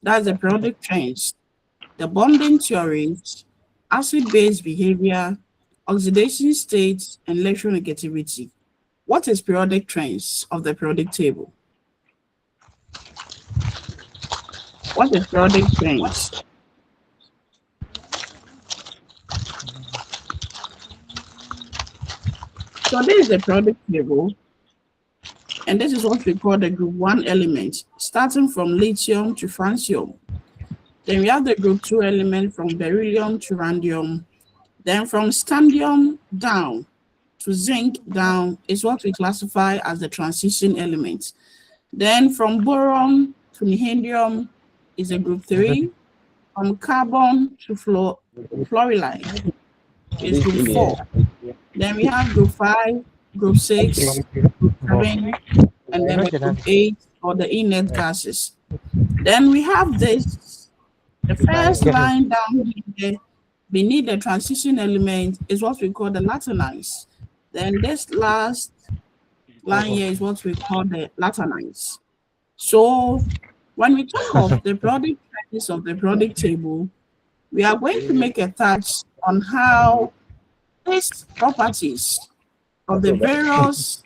That's the periodic trends, the bonding theories, acid-base behavior, oxidation states, and electronegativity. What is periodic trends of the periodic table? What is periodic trends? So this is the periodic table, and this is what we call the group 1 element, starting from lithium to francium. Then we have the group 2 element from beryllium to rhodium. Then from scandium down to zinc down is what we classify as the transition element. Then from boron to neodymium is a group 3. From carbon to fluoride is group 4. Then we have group 5, group 6, group 7, and then the group 8 or the inert gases. Then we have this, the first line down here beneath the transition element is what we call the lanthanides. Then this last line here is what we call the lanthanides. So when we talk of the periodic trends of the periodic table, we are going to make a touch on how these properties of the various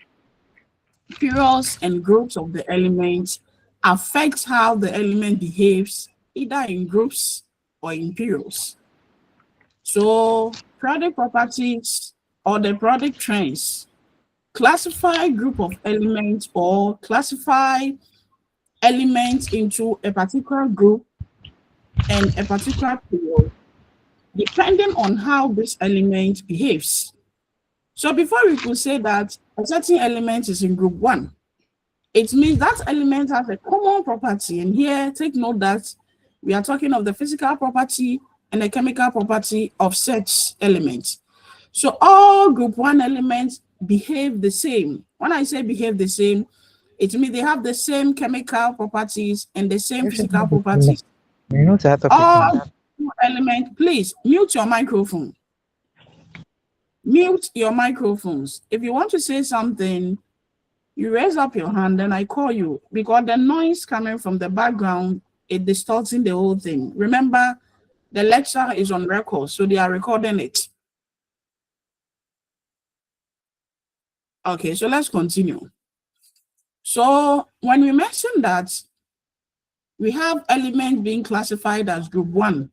periods and groups of the elements affect how the element behaves either in groups or in periods. So periodic properties or the periodic trends classify group of elements or classify elements into a particular group and a particular period, depending on how this element behaves. So before we could say that a certain element is in group 1, it means that element has a common property. And here, take note that we are talking of the physical property and the chemical property of such elements. So all group 1 elements behave the same. When I say behave the same, it means they have the same chemical properties and the same physical properties. All elements, please mute your microphone. Mute your microphones. If you want to say something, you raise up your hand and I call you, because the noise coming from the background is distorting the whole thing. Remember, the lecture is on record, so they are recording it. Okay, so let's continue. So when we mention that we have elements being classified as group 1,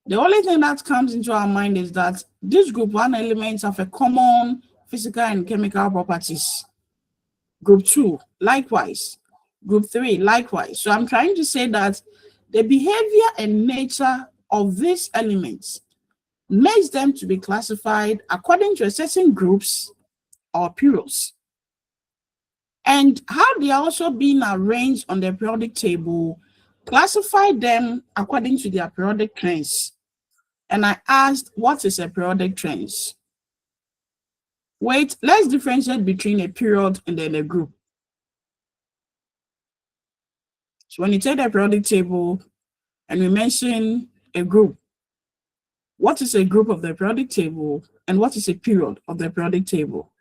the only thing that comes into our mind is that these group 1 elements have a common physical and chemical properties. Group 2, likewise. Group 3, likewise. So I'm trying to say that the behavior and nature of these elements makes them to be classified according to a certain groups or periods. And how they are also being arranged on the periodic table, classify them according to their periodic trends. And I asked, what is a periodic trends? Wait, let's differentiate between a period and then a group. So when you take the periodic table and we mention a group, what is a group of the periodic table and what is a period of the periodic table?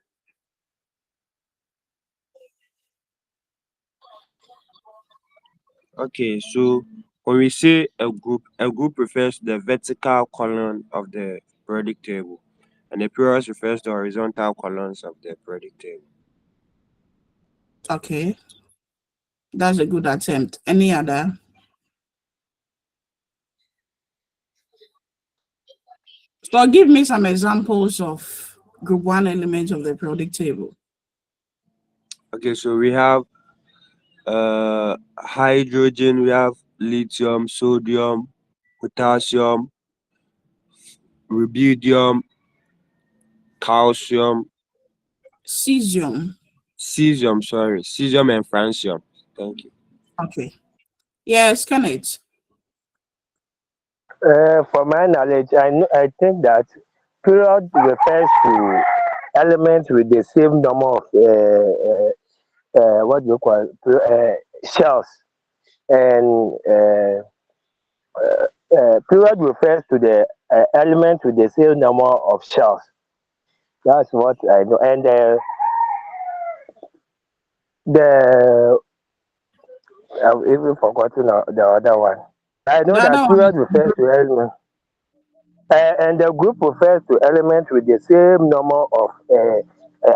Okay, so when we say a group refers to the vertical column of the periodic table, and a period refers to horizontal columns of the periodic table. Okay, that's a good attempt. Any other? So give me some examples of group 1 elements of the periodic table. Okay, so we have hydrogen, we have lithium, sodium, potassium, rubidium, calcium, Cesium. cesium and francium. Thank you. Okay. Yes, Kenneth. For my knowledge, I think that period refers to elements with the same number of what do you call shells, and period refers to the element with the same number of shells. That's what I know. And the I've even forgotten the other one. I know The that other period one, refers to element, and the group refers to elements with the same number of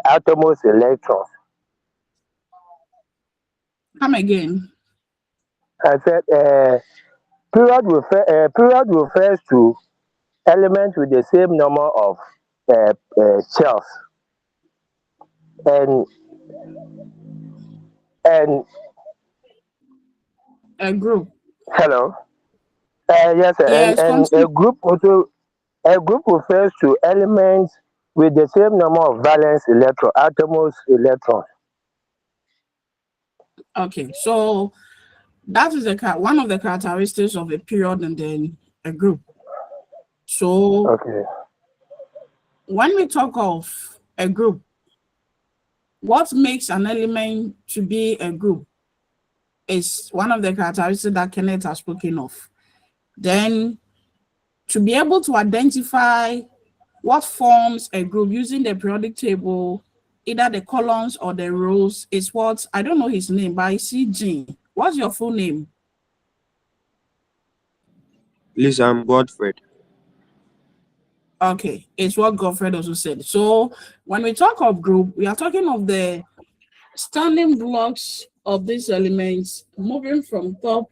atomos electrons. come again. I said period refers to elements with the same number of shells. And and A group. hello, yes, sir. Yes, And continue. a group refers to elements with the same number of valence electron atomos electrons. Okay, so that is one of the characteristics of a period and then a group. So Okay. when we talk of a group, what makes an element to be a group is one of the characteristics that Kenneth has spoken of. Then to be able to identify what forms a group using the periodic table, either the columns or the rows, is what, I don't know his name, but I see Jean. What's your full name? Please, I'm Godfred. Okay, it's what Godfred also said. So when we talk of group, we are talking of the standing blocks of these elements moving from top.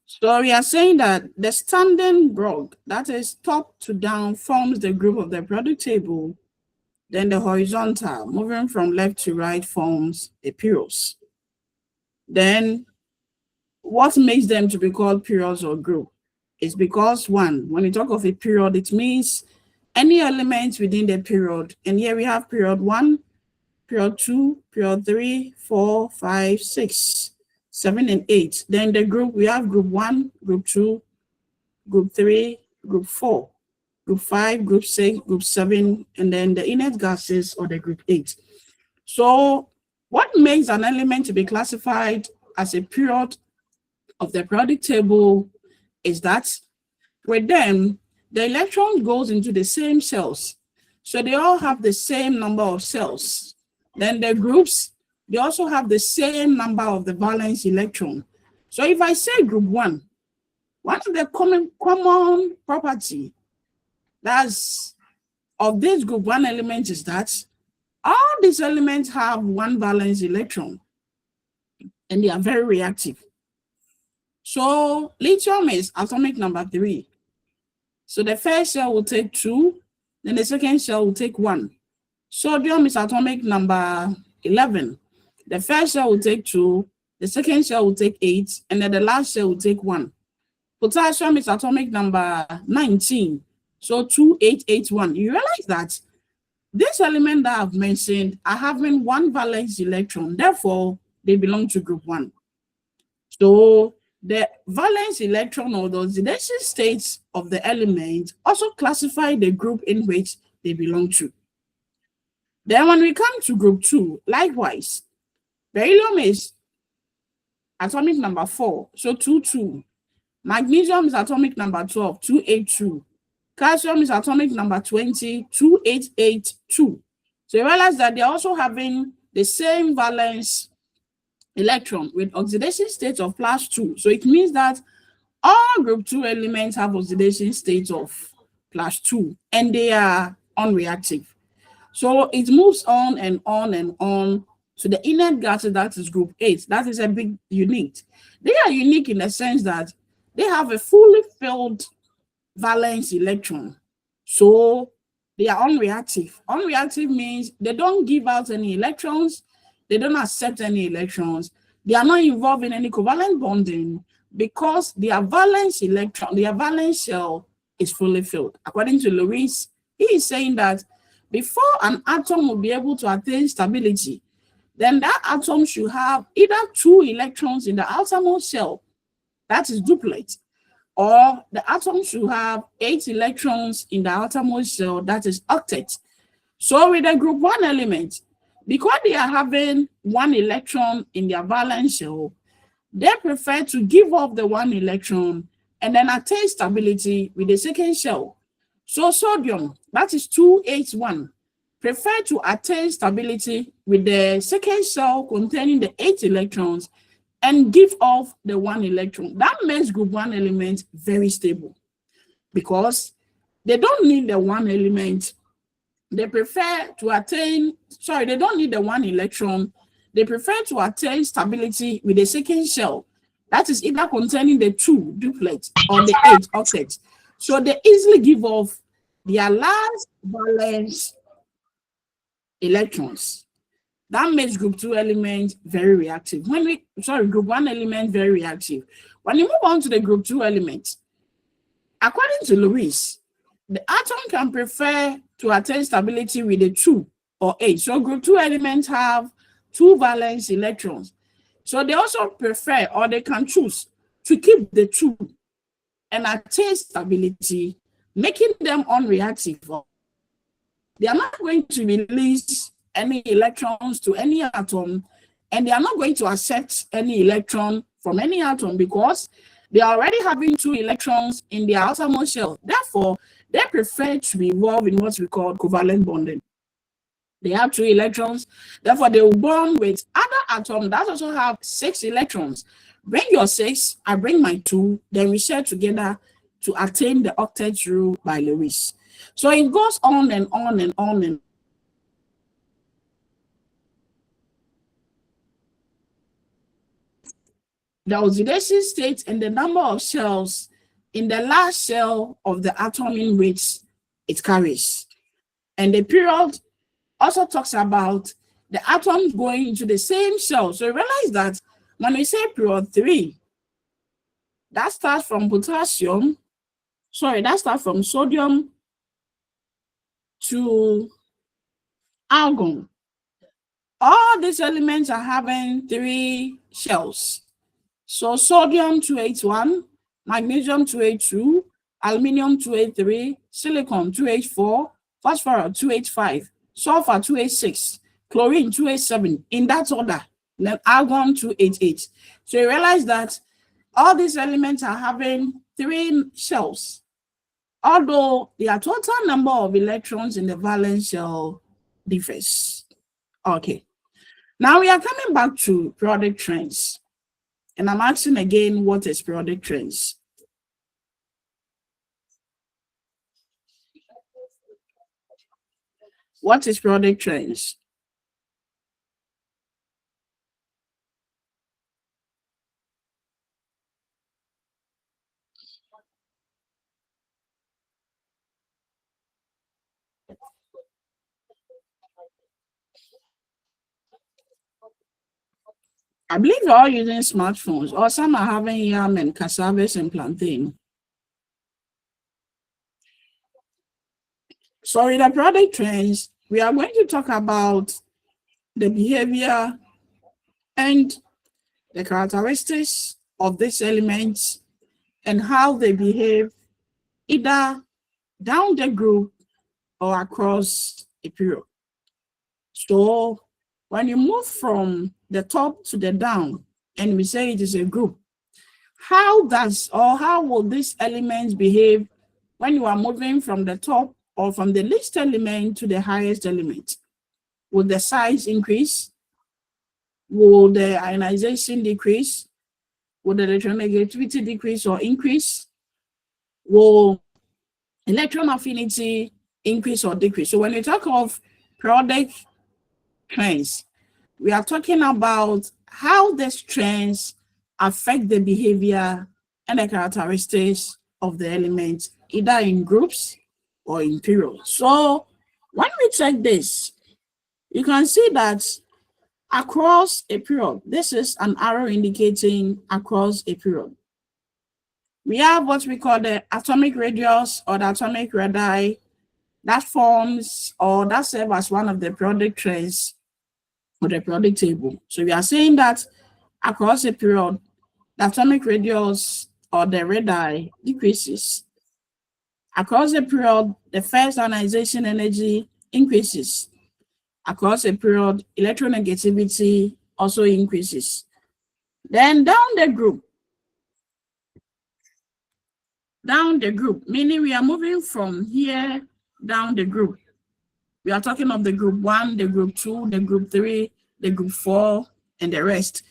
So we are saying that the standing block, that is top to down, forms the group of the periodic table. Then the horizontal, moving from left to right, forms a periods. Then what makes them to be called periods or group is because, one, when we talk of a period, it means any element within the period. And here we have period 1, period 2, period 3, 4, 5, 6, 7, and 8. Then the group, we have group 1, group 2, group 3, group 4, group 5, group 6, group 7, and then the inert gases or the group 8. So what makes an element to be classified as a period of the periodic table is that with them, the electron goes into the same cells. So they all have the same number of cells. Then the groups, they also have the same number of the valence electron. So if I say group 1, one of the common property that's of this group 1 element is that all these elements have one valence electron and they are very reactive. So lithium is atomic number 3. So the first shell will take 2, then the second shell will take 1. Sodium is atomic number 11. The first shell will take 2, the second shell will take 8, and then the last shell will take 1. Potassium is atomic number 19, so 2881. You realize that this element that I've mentioned are having one valence electron, therefore they belong to group 1. So the valence electron or the oxidation states of the element also classify the group in which they belong to. Then when we come to group 2, likewise, beryllium is atomic number 4, so 22. Magnesium is atomic number 12, 282. Calcium is atomic number 20, 2882. So you realize that they're also having the same valence electron with oxidation state of +2. So it means that all group 2 elements have oxidation state of +2 and they are unreactive. So it moves on and on and on to the inert gases, that is group 8. That is a bit unique. They are unique in the sense that they have a fully filled valence electron. So they are unreactive. Unreactive means they don't give out any electrons, they don't accept any electrons, they are not involved in any covalent bonding because their valence electron, their valence shell is fully filled. According to Lewis, he is saying that before an atom will be able to attain stability, then that atom should have either 2 electrons in the outermost shell, that is duplet, or the atom should have 8 electrons in the outermost shell, that is octet. So with the group 1 element, because they are having 1 electron in their valence shell, they prefer to give up the 1 electron and then attain stability with the second shell. So sodium, that is 281, prefer to attain stability with the second shell containing the 8 electrons and give off the 1 electron. That makes group 1 element very stable because they don't need the 1 element. They prefer to attain, they don't need the 1 electron. They prefer to attain stability with the second shell. That is either containing the 2 duplet or the 8 octet. So they easily give off their last valence electrons. That makes group 2 element very reactive. Group 1 element very reactive. When you move on to the group 2 element, according to Lewis, the atom can prefer to attain stability with the 2 or 8. So group 2 elements have 2 valence electrons. So they also prefer, or they can choose to keep the 2 and attain stability, making them unreactive. They are not going to release any electrons to any atom, and they are not going to accept any electron from any atom because they are already having 2 electrons in their outermost shell. Therefore, they prefer to be involved in what we call covalent bonding. They have 2 electrons, therefore they will bond with other atoms that also have 6 electrons. Bring your 6, I bring my 2, then we share together to attain the octet rule by Lewis. So it goes on and on and on and the oxidation state and the number of shells in the last shell of the atom in which it carries. And the period also talks about the atoms going into the same shell. So you realize that when we say period 3, that starts from sodium to argon. All these elements are having 3 shells. So sodium 281, magnesium 282, aluminium 283, silicon 284, phosphorus 285, sulfur 286, chlorine 287, in that order, then argon 288. So you realize that all these elements are having 3 shells, although their total number of electrons in the valence shell differs. Okay, now we are coming back to periodic trends. And I'm asking again, what is periodic trends? What is periodic trends? I believe you're all using smartphones, or some are having yam and cassavas and plantain. So in the product trends, we are going to talk about the behavior and the characteristics of these elements and how they behave either down the group or across a period. So when you move from the top to the down and we say it is a group, how will these elements behave when you are moving from the top or from the least element to the highest element? Will the size increase? Will the ionization decrease? Will the electronegativity decrease or increase? Will electron affinity increase or decrease? So when we talk of product trends, we are talking about how these trends affect the behavior and the characteristics of the elements, either in groups or in periods. So when we check this, you can see that across a period, this is an arrow indicating across a period. We have what we call the atomic radius or the atomic radii that forms or that serves as one of the product trends or the product table. So we are saying that across a period, the atomic radius or the radii decreases. Across a period, the first ionization energy increases. Across a period, electronegativity also increases. Then down the group, meaning we are moving from here down the group. We are talking of the group 1, the group 2, the group 3, the group 4, and the rest.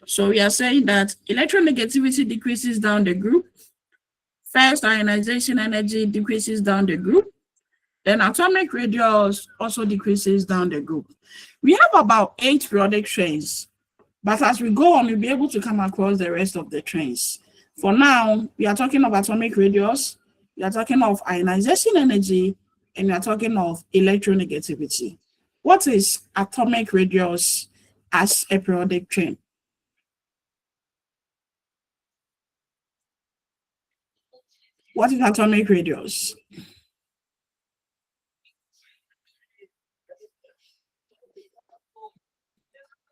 So we are saying that electronegativity decreases down the group. First ionization energy decreases down the group. Then atomic radius also decreases down the group. We have about 8 periodic trends, but as we go on, we'll be able to come across the rest of the trends. For now, we are talking of atomic radius, we are talking of ionization energy, and we are talking of electronegativity. What is atomic radius as a periodic trend? What is atomic radius?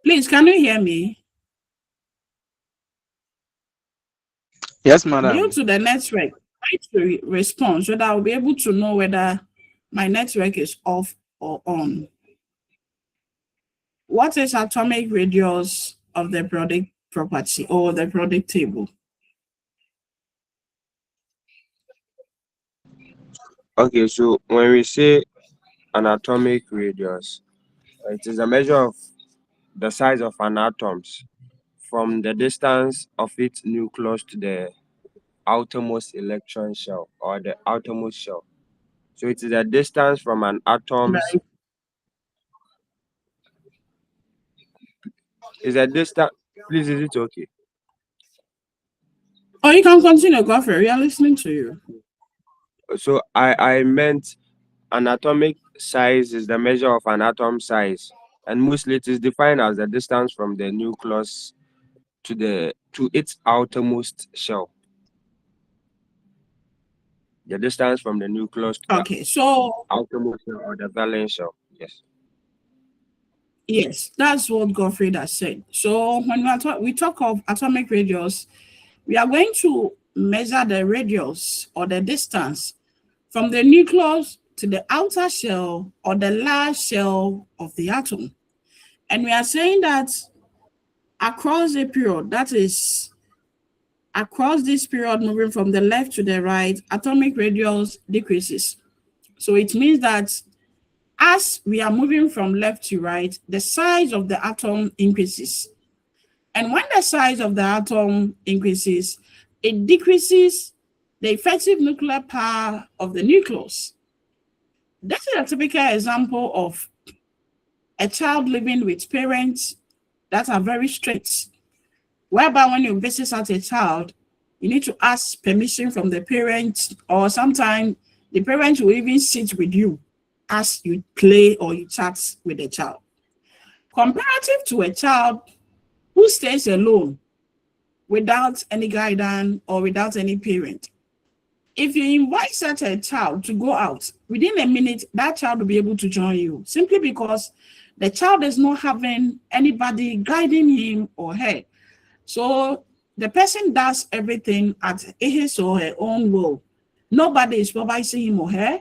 Please, can you hear me? Yes, madam. Due to the network, try to respond so that I'll be able to know whether my network is off or on. What is atomic radius of the product property or the product table? Okay, so when we say an atomic radius, it is a measure of the size of an atom from the distance of its nucleus to the outermost electron shell or the outermost shell. So it is a distance from an atom's Right. is a distance. Please, is it okay? Oh, you can continue, Godfrey. We are listening to you. So I meant an atomic size is the measure of an atom size, and mostly it is defined as the distance from the nucleus to its outermost shell. The distance from the nucleus to Okay, so the outermost shell or the valence shell. Yes. yes, that's what Godfrey has said. So when we talk of atomic radius, we are going to measure the radius or the distance from the nucleus to the outer shell or the large shell of the atom. And we are saying that across a period, that is, across this period, moving from the left to the right, atomic radius decreases. So it means that as we are moving from left to right, the size of the atom increases. And when the size of the atom increases, it decreases the effective nuclear power of the nucleus. This is a typical example of a child living with parents that are very strict, whereby when you visit such a child, you need to ask permission from the parents, or sometimes the parents will even sit with you as you play or you chat with the child. Comparative to a child who stays alone without any guidance or without any parent. If you invite such a child to go out, within a minute, that child will be able to join you simply because the child is not having anybody guiding him or her. So the person does everything at his or her own will. Nobody is supervising him or her.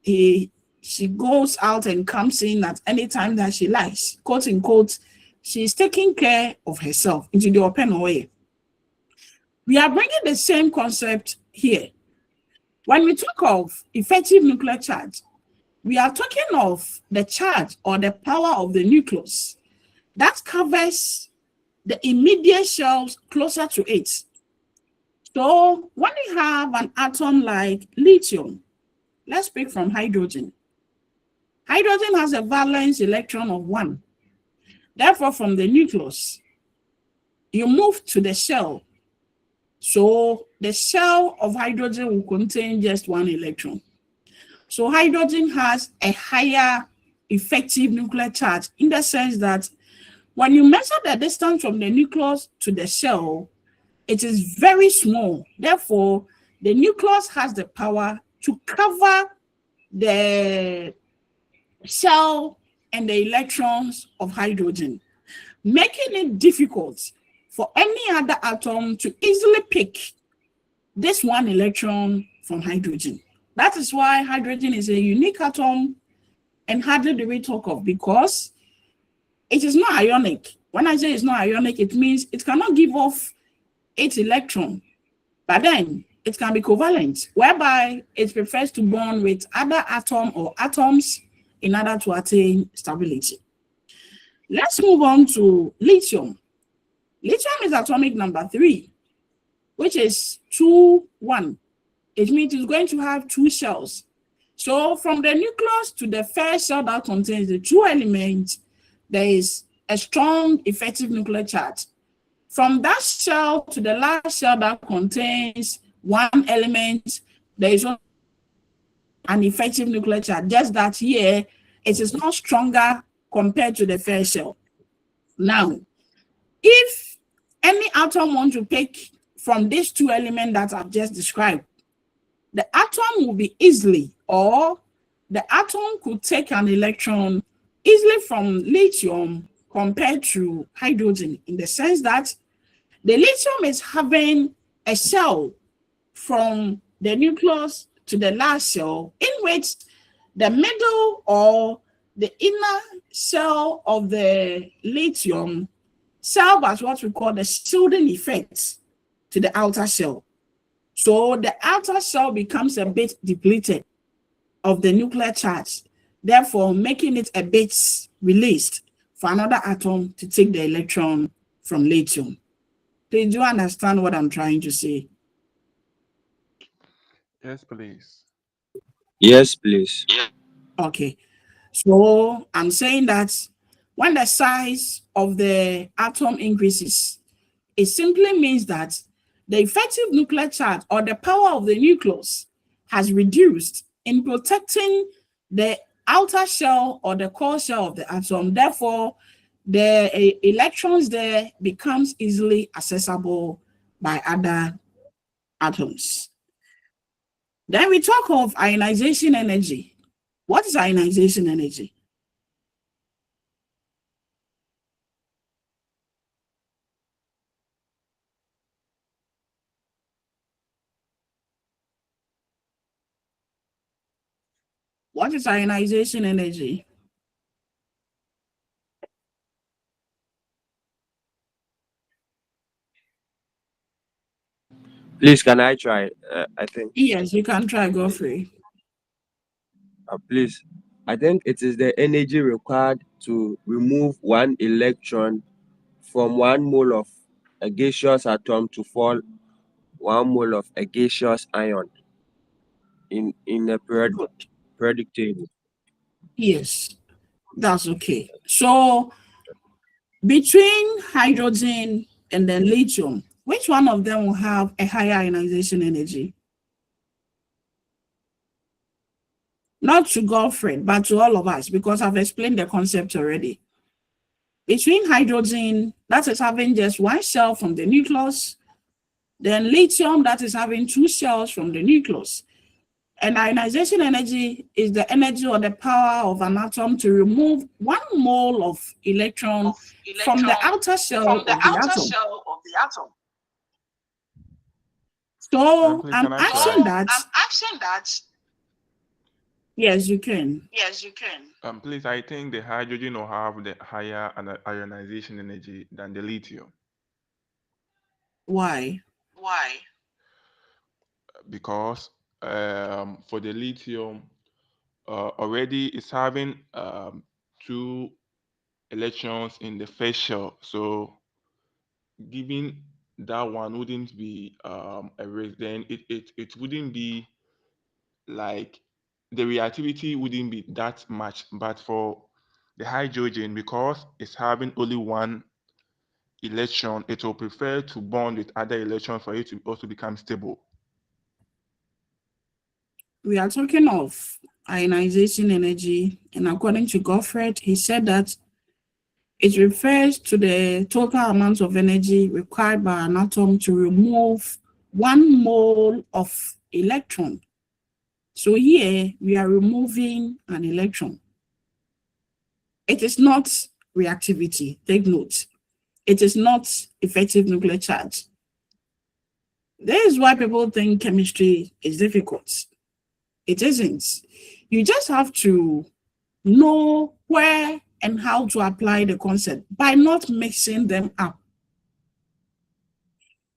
She goes out and comes in at any time that she likes. Quote unquote, she's taking care of herself into the open way. We are bringing the same concept here. When we talk of effective nuclear charge, we are talking of the charge or the power of the nucleus that covers the immediate shells closer to it. So when you have an atom like lithium, let's pick from hydrogen. Hydrogen has a valence electron of 1. Therefore, from the nucleus, you move to the shell. So the shell of hydrogen will contain just 1 electron. So hydrogen has a higher effective nuclear charge in the sense that when you measure the distance from the nucleus to the shell, it is very small. Therefore, the nucleus has the power to cover the shell and the electrons of hydrogen, making it difficult for any other atom to easily pick this 1 electron from hydrogen. That is why hydrogen is a unique atom and hardly do we talk of, because it is not ionic. When I say it's not ionic, it means it cannot give off its electron, but then it can be covalent, whereby it prefers to bond with other atom or atoms in order to attain stability. Let's move on to lithium. Lithium is atomic number 3, which is 2,1. It means it's going to have 2 shells. So from the nucleus to the first shell that contains the 2 elements, there is a strong effective nuclear charge. From that shell to the last shell that contains 1 element, there is an effective nuclear charge, just that here it is not stronger compared to the first shell. Now, if any atom wants to pick from these 2 elements that I've just described, the atom will be easily, or the atom could take an electron easily from lithium compared to hydrogen, in the sense that the lithium is having a shell from the nucleus to the last shell, in which the middle or the inner shell of the lithium serve as what we call the shielding effect to the outer shell. So the outer shell becomes a bit depleted of the nuclear charge, therefore making it a bit released for another atom to take the electron from lithium. Please, do you understand what I'm trying to say? Yes, please. Yes, please. Okay. So I'm saying that when the size of the atom increases, it simply means that the effective nuclear charge or the power of the nucleus has reduced in protecting the outer shell or the core shell of the atom. Therefore, the electrons there becomes easily accessible by other atoms. Then we talk of ionization energy. What is ionization energy? What is ionization energy? Please, can I try? I think. Yes, you can try, go free. Please. I think it is the energy required to remove 1 electron from 1 mole of a gaseous atom to form 1 mole of a gaseous ion in a Good. periodic table. Yes, that's okay. So between hydrogen and then lithium, which one of them will have a higher ionization energy? Not to Godfrey, but to all of us, because I've explained the concept already. between hydrogen, that is having just one shell from the nucleus, then lithium, that is having two shells from the nucleus. And ionization energy is the energy or the power of an atom to remove 1 mole of electron from the outer shell of the atom. So Please, I'm can I asking try? that. Yes, you can. Please, I think the hydrogen will have the higher ionization energy than the lithium Why? because for the lithium, already it's having two electrons in the first shell. So giving that one wouldn't be a risk. Then it wouldn't be like the reactivity wouldn't be that much. But for the hydrogen, because it's having only one electron, it will prefer to bond with other electrons for it to also become stable. We are talking of ionization energy, and according to Goffred, he said that it refers to the total amount of energy required by an atom to remove 1 mole of electron. So here we are removing an electron. It is not reactivity, take note. It is not effective nuclear charge. This is why people think chemistry is difficult. It isn't. You just have to know where and how to apply the concept by not mixing them up.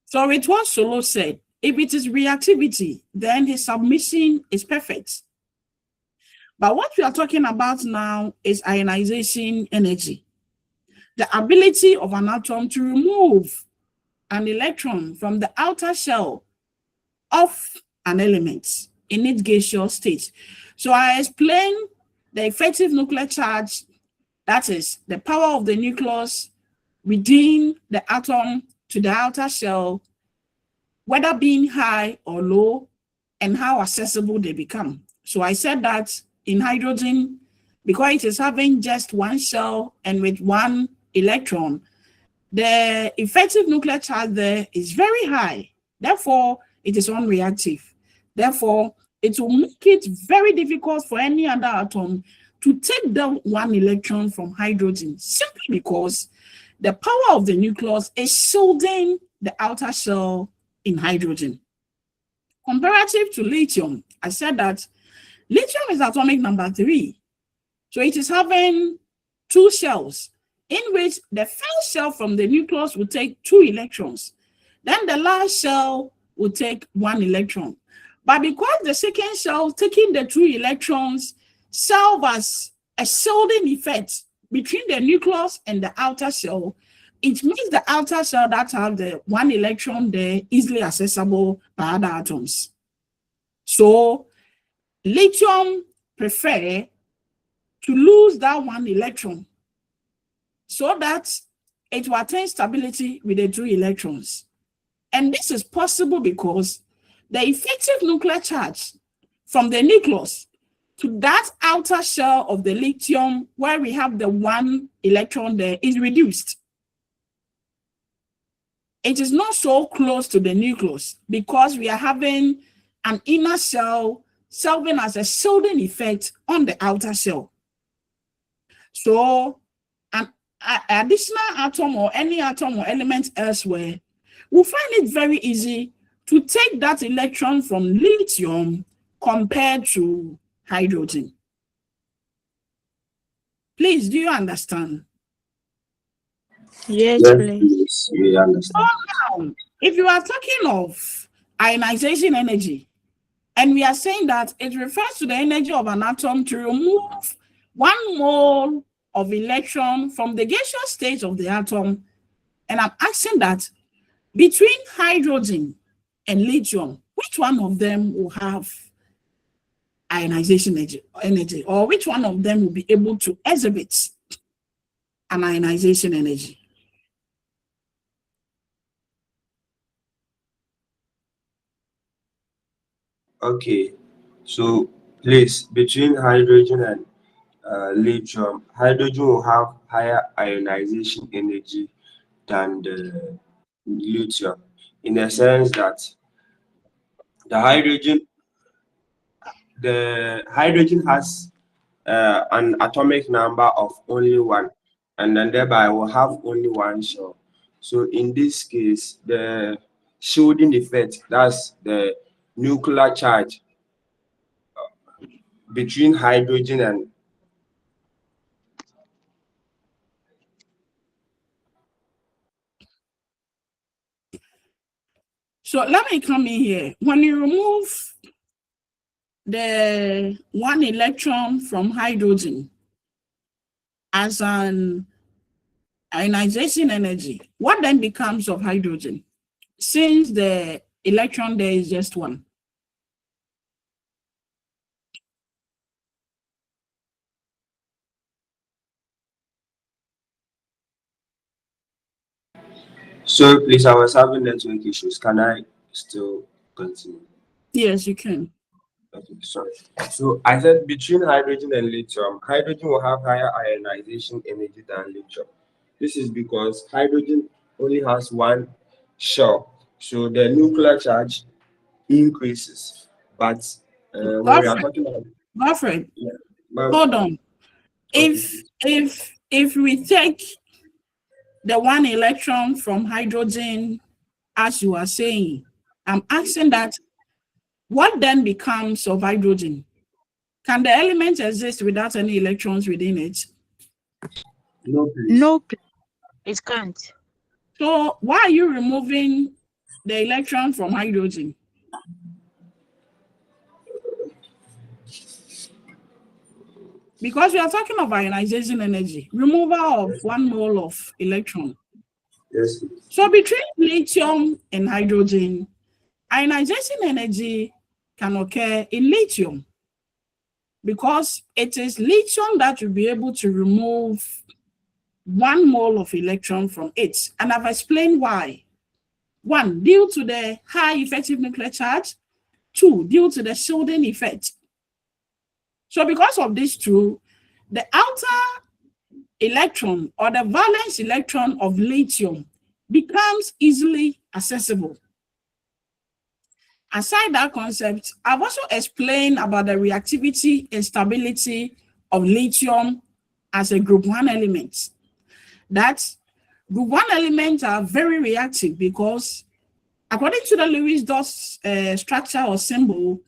So it was Solo said, if it is reactivity, then his submission is perfect. But what we are talking about now is ionization energy, the ability of an atom to remove an electron from the outer shell of an element in its gaseous state. So I explained the effective nuclear charge, that is the power of the nucleus within the atom to the outer shell, whether being high or low, and how accessible they become. So I said that in hydrogen, because it is having just one shell and with one electron, the effective nuclear charge there is very high. Therefore, it is unreactive. Therefore, it will make it very difficult for any other atom to take down one electron from hydrogen, simply because the power of the nucleus is shielding the outer shell in hydrogen. Comparative to lithium, I said that lithium is atomic number 3. So it is having 2 shells, in which the first shell from the nucleus will take 2 electrons. Then the last shell will take 1 electron. But because the second shell taking the 2 electrons serve as a shielding effect between the nucleus and the outer shell, it makes the outer shell that have the 1 electron there easily accessible by other atoms. So lithium prefer to lose that 1 electron so that it will attain stability with the 2 electrons. And this is possible because the effective nuclear charge from the nucleus to that outer shell of the lithium where we have the 1 electron there is reduced. It is not so close to the nucleus because we are having an inner shell serving as a shielding effect on the outer shell. So an additional atom or any atom or element elsewhere will find it very easy to take that electron from lithium compared to hydrogen. Please, do you understand? Yes, Yes, please. please. We understand. Now, if you are talking of ionization energy, and we are saying that it refers to the energy of an atom to remove 1 mole of electron from the gaseous state of the atom, and I'm asking that between hydrogen and lithium, which one of them will have ionization energy, or which one of them will be able to exhibit an ionization energy? Okay. So, please, between hydrogen and lithium, hydrogen will have higher ionization energy than the lithium, in the sense that the hydrogen has an atomic number of only one, and then thereby will have only one shell. So in this case, the shielding effect, that's the nuclear charge between hydrogen and So let me come in here. When you remove the one electron from hydrogen as an ionization energy, what then becomes of hydrogen? Since the electron there is just one. So please, I was having network issues. Can I still continue? Yes, you can. Okay, sorry. So I said between hydrogen and lithium, hydrogen will have higher ionization energy than lithium. This is because hydrogen only has one shell, so the nuclear charge increases. But when we are talking about Godfred, but, hold on. okay. If we take the one electron from hydrogen, as you are saying, I'm asking that what then becomes of hydrogen? Can the element exist without any electrons within it? No, please. No, it can't. So why are you removing the electron from hydrogen? Because we are talking of ionization energy, removal of 1 mole of electron. Yes. So between lithium and hydrogen, ionization energy can occur in lithium because it is lithium that will be able to remove 1 mole of electron from it. And I've explained why. 1, due to the high effective nuclear charge. 2, due to the shielding effect. So because of these two, the outer electron or the valence electron of lithium becomes easily accessible. Aside that concept, I've also explained about the reactivity and stability of lithium as a group 1 element. That group 1 elements are very reactive because according to the Lewis-Dot structure or symbol,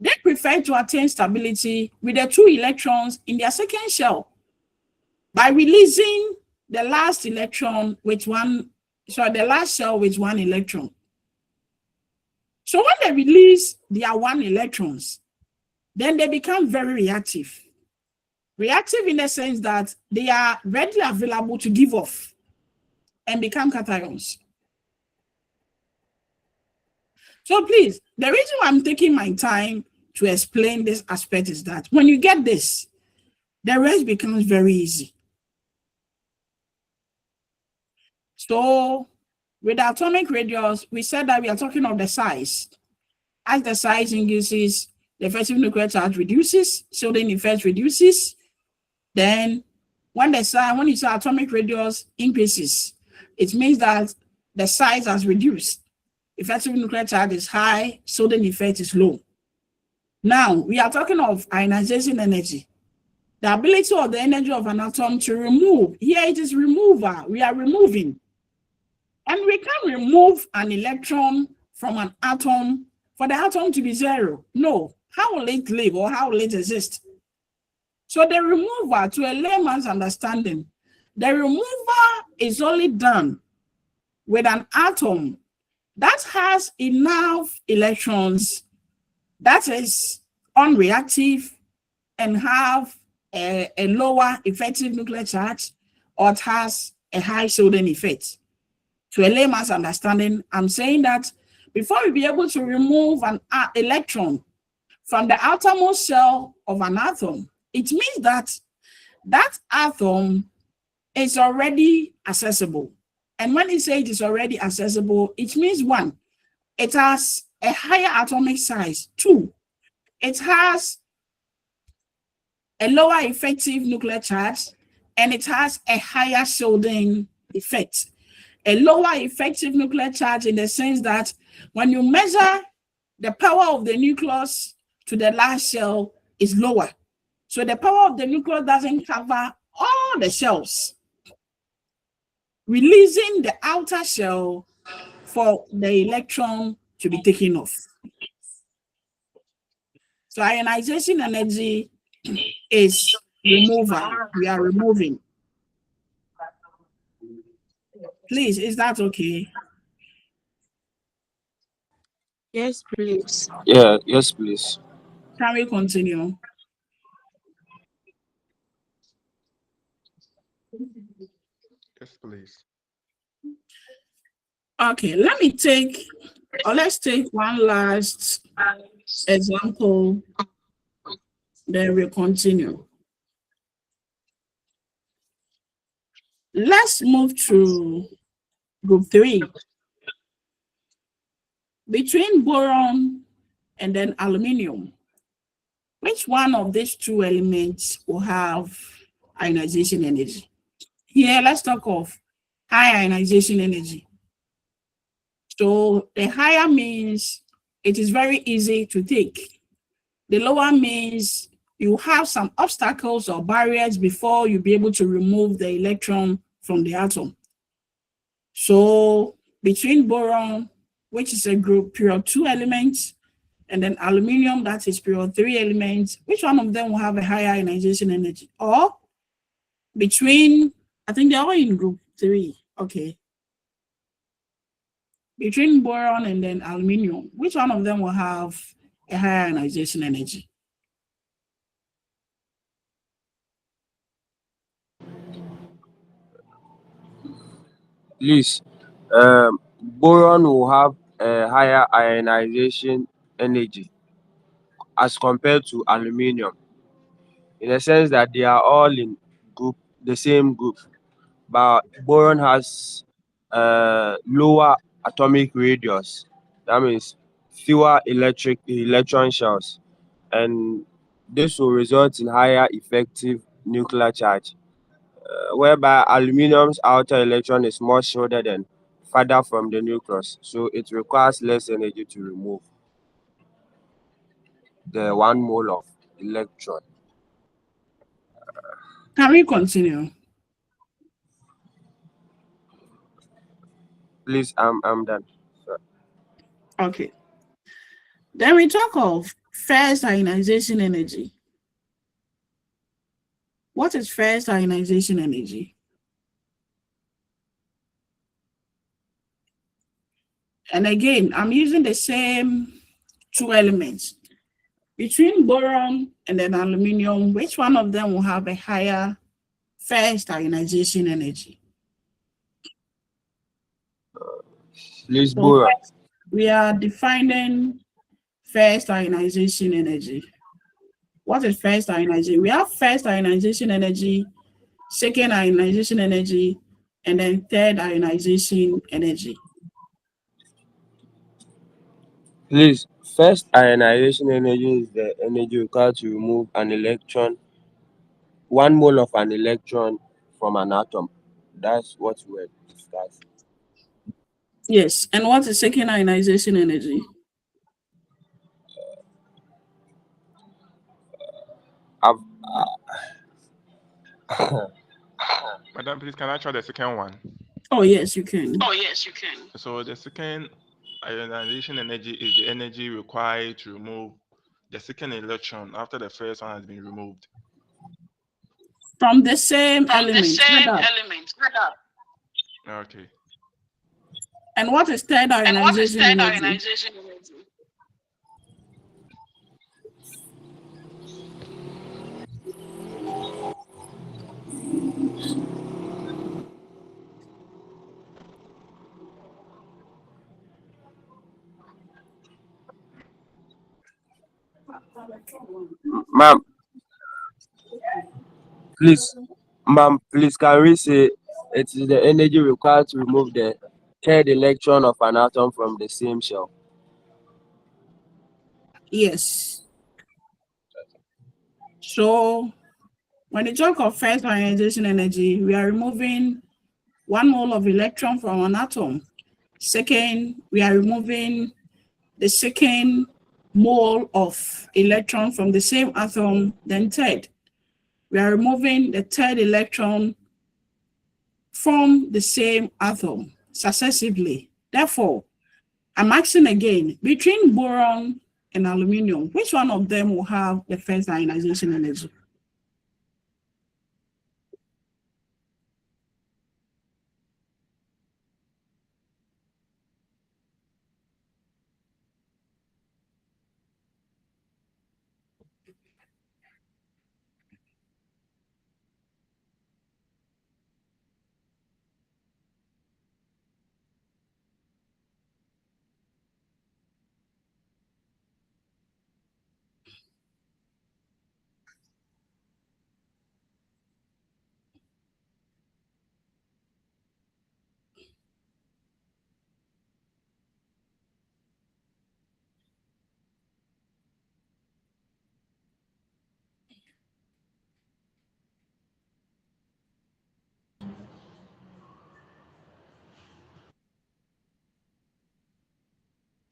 they prefer to attain stability with the 2 electrons in their second shell by releasing the last electron with the last shell with 1 electron. So when they release their 1 electrons, then they become very reactive. Reactive in the sense that they are readily available to give off and become cations. So please, the reason why I'm taking my time to explain this aspect is that when you get this, the rest becomes very easy. So with the atomic radius, we said that we are talking of the size. As the size increases, the effective nuclear charge reduces, shielding effect reduces. Then when you say atomic radius increases, it means that the size has reduced. Effective nuclear charge is high, shielding effect is low. Now, we are talking of ionization energy. The ability of the energy of an atom to remove. Here it is remover. We are removing. And we can remove an electron from an atom for the atom to be 0. No. How will it live or how will it exist? So the remover, to a layman's understanding, the remover is only done with an atom that has enough electrons that is unreactive and have a lower effective nuclear charge, or it has a high shielding effect. To a layman's understanding, I'm saying that before we be able to remove an electron from the outermost shell of an atom, it means that that atom is already accessible. And when you say it is already accessible, it means 1, it has a higher atomic size. 2, it has a lower effective nuclear charge. and it has a higher shielding effect. A lower effective nuclear charge in the sense that when you measure the power of the nucleus to the last shell is lower. So the power of the nucleus doesn't cover all the shells, releasing the outer shell for the electron to be taken off. So ionization energy is removal. We are removing. Please, is that okay? Yes, please. Yeah, yes, please. Can we continue? Yes, please. Okay, let's take one last example, then we'll continue. Let's move to group 3. Between boron and then aluminium, which one of these two elements will have ionization energy? Here, let's talk of high ionization energy. So the higher means it is very easy to take. The lower means you have some obstacles or barriers before you be able to remove the electron from the atom. So between boron, which is a group period 2 element, and then aluminium, that is period 3 element, which one of them will have a higher ionization energy? Or between, I think they're all in group 3, okay. Between boron and then aluminium, which one of them will have a higher ionization energy? Please, boron will have a higher ionization energy as compared to aluminium, in the sense that they are all in the same group, but boron has lower atomic radius. That means fewer electron shells, and this will result in higher effective nuclear charge, whereby aluminium's outer electron is more shielded and farther from the nucleus, so it requires less energy to remove the 1 mole of electron. Can we continue? Please, I'm done. Sorry. Okay. Then we talk of first ionization energy. What is first ionization energy? And again, I'm using the same two elements. Between boron and then aluminium, which one of them will have a higher first ionization energy? Please, So boron. we are defining first ionization energy. What is first ionization? We have first ionization energy, second ionization energy, and then third ionization energy. Please, first ionization energy is the energy required to remove an electron, 1 mole of an electron from an atom. That's what we were discussing. Yes, and what is second ionization energy? I've, Madam, please, can I try the second one? Oh, yes, you can. So the second ionization energy is the energy required to remove the second electron after the first one has been removed. From the same element. Okay. And what is third ionization energy? ma'am, please, can we say it is the energy required to remove the third electron of an atom from the same shell? Yes. So When you talk of first ionization energy, we are removing 1 mole of electron from an atom. Second, we are removing the second mole of electron from the same atom. Then third, we are removing the third electron from the same atom successively. Therefore, I'm asking again, between boron and aluminum, which one of them will have the first ionization energy?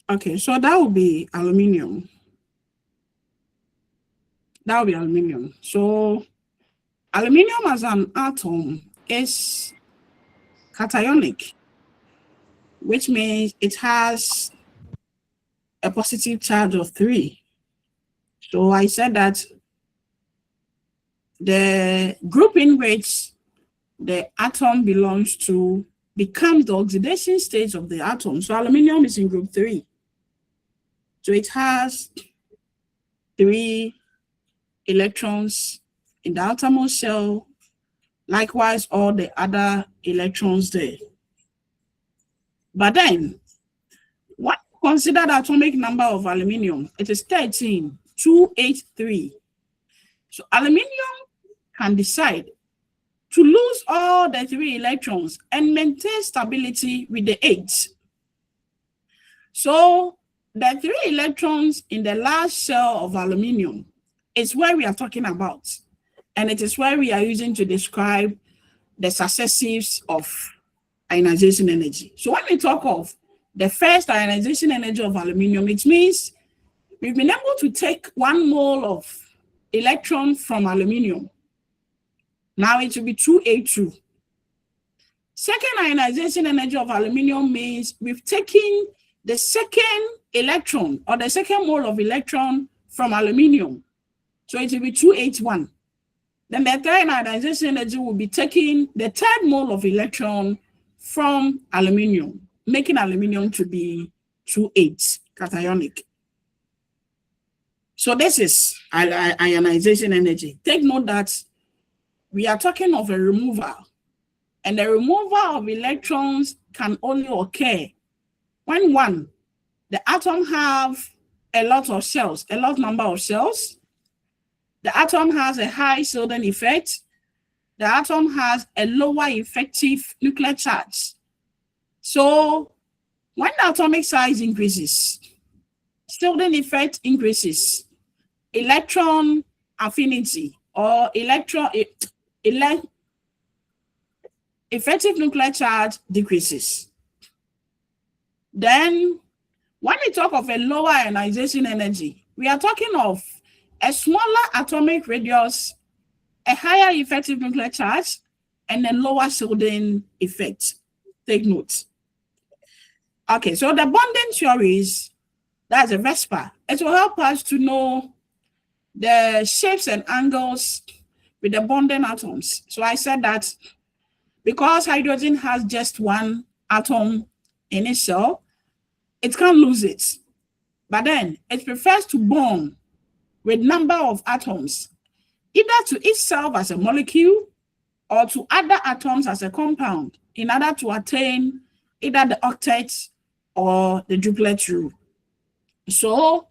Okay, so that would be aluminum. That would be aluminum. So aluminum as an atom is cationic, which means it has a positive charge of 3. So I said that the group in which the atom belongs to becomes the oxidation stage of the atom. So aluminum is in group 3. So it has 3 electrons in the outermost shell, likewise all the other electrons there. But then, what consider the atomic number of aluminum? It is 13, 283. So aluminum can decide to lose all the 3 electrons and maintain stability with the 8. So the 3 electrons in the last shell of aluminum is where we are talking about. And it is where we are using to describe the successives of ionization energy. So when we talk of the first ionization energy of aluminum, it means we've been able to take 1 mole of electron from aluminum. Now it will be 2A2. Second ionization energy of aluminum means we've taken the second electron or the second mole of electron from aluminum. So it will be 2H1. Then the third ionization energy will be taking the third mole of electron from aluminum, making aluminum to be 2H, cationic. So this is ionization energy. Take note that we are talking of a removal, and the removal of electrons can only occur when 1, the atom have a lot of shells, a lot number of shells. The atom has a high Selden effect. The atom has a lower effective nuclear charge. So when the atomic size increases, Selden effect increases, electron affinity or effective nuclear charge decreases. Then when we talk of a lower ionization energy, we are talking of a smaller atomic radius, a higher effective nuclear charge, and a lower Selden effect. Take note. Okay, so the bonding theories, that's a VESPA. It will help us to know the shapes and angles with the bonding atoms. So I said that because hydrogen has just 1 atom in its shell, it can't lose it. But then it prefers to bond with number of atoms, either to itself as a molecule or to other atoms as a compound, in order to attain either the octet or the duplet rule. So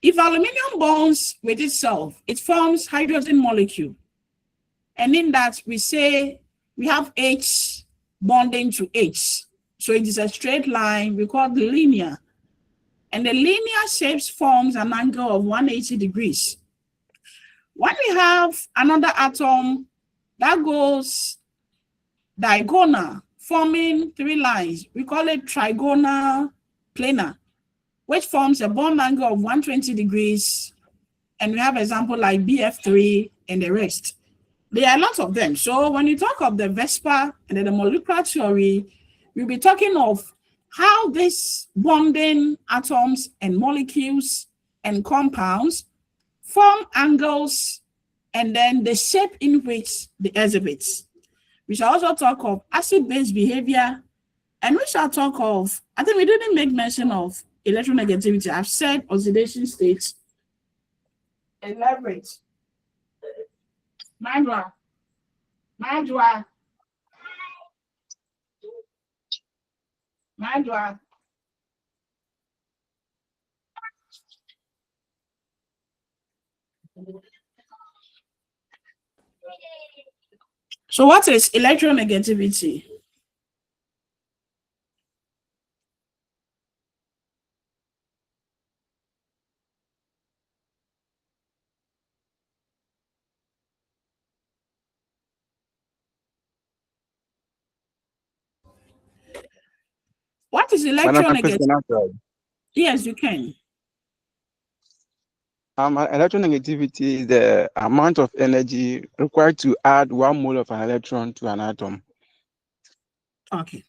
if aluminum bonds with itself, it forms hydrogen molecule. And in that we say we have H bonding to H. So it is a straight line, we call it linear. And the linear shapes forms an angle of 180 degrees. When we have another atom that goes diagonal, forming 3 lines, we call it trigonal planar, which forms a bond angle of 120 degrees. And we have example like BF3 and the rest. There are lots of them. So when you talk of the VESPA and then the molecular theory, we'll be talking of how these bonding atoms and molecules and compounds form angles and then the shape in which they exhibit. We shall also talk of acid-base behavior, and we shall talk of, I think we didn't make mention of electronegativity. I've said oxidation states. Elaborate. Mandra. So what is electronegativity? What is electronegativity? Yes, you can. Electronegativity is the amount of energy required to add 1 mole of an electron to an atom. Okay.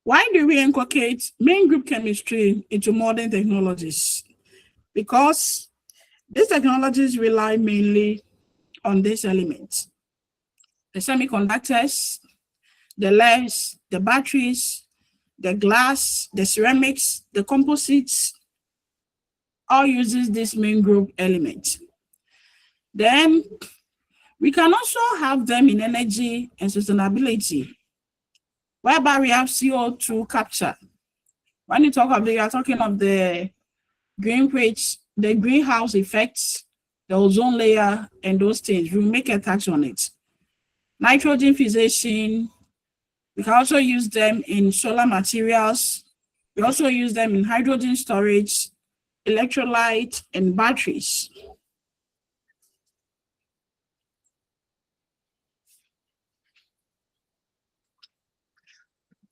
Why do we inculcate main group chemistry into modern technologies? Because these technologies rely mainly on these elements: the semiconductors, the layers, the batteries, the glass, the ceramics, the composites, all uses this main group element. Then we can also have them in energy and sustainability, whereby we have CO2 capture. When you talk of you are talking of the the greenhouse effects, the ozone layer, and those things. We'll make a touch on it. Nitrogen fixation, we can also use them in solar materials. We also use them in hydrogen storage, electrolyte, and batteries.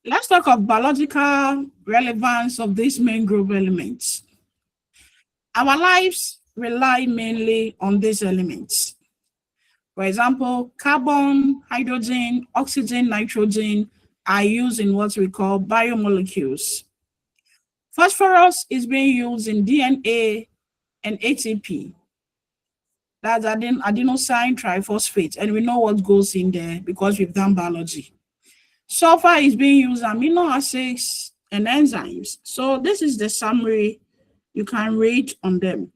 Let's talk of biological relevance of these main group elements. Our lives rely mainly on these elements. For example, carbon, hydrogen, oxygen, nitrogen are used in what we call biomolecules. Phosphorus is being used in DNA and ATP. That's adenosine triphosphate, and we know what goes in there because we've done biology. Sulfur is being used in amino acids and enzymes. So this is the summary you can read on them.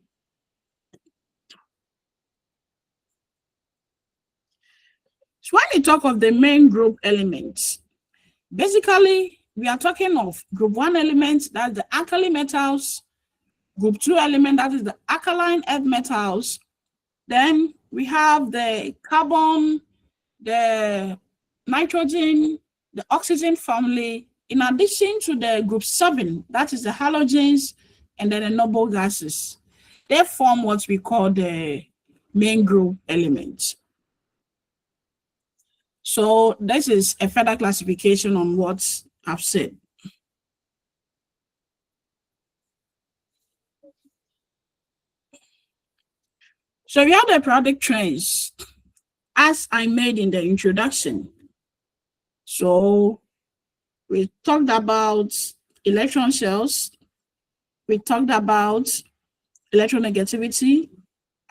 So when we talk of the main group elements, basically we are talking of group 1 elements, that's the alkali metals, group 2 element, that is the alkaline earth metals. Then we have the carbon, the nitrogen, the oxygen family, in addition to the group 7, that is the halogens, and then the noble gases. They form what we call the main group elements. So this is a further classification on what I've said. So we have the periodic trends, as I made in the introduction. So we talked about electron shells, we talked about electronegativity,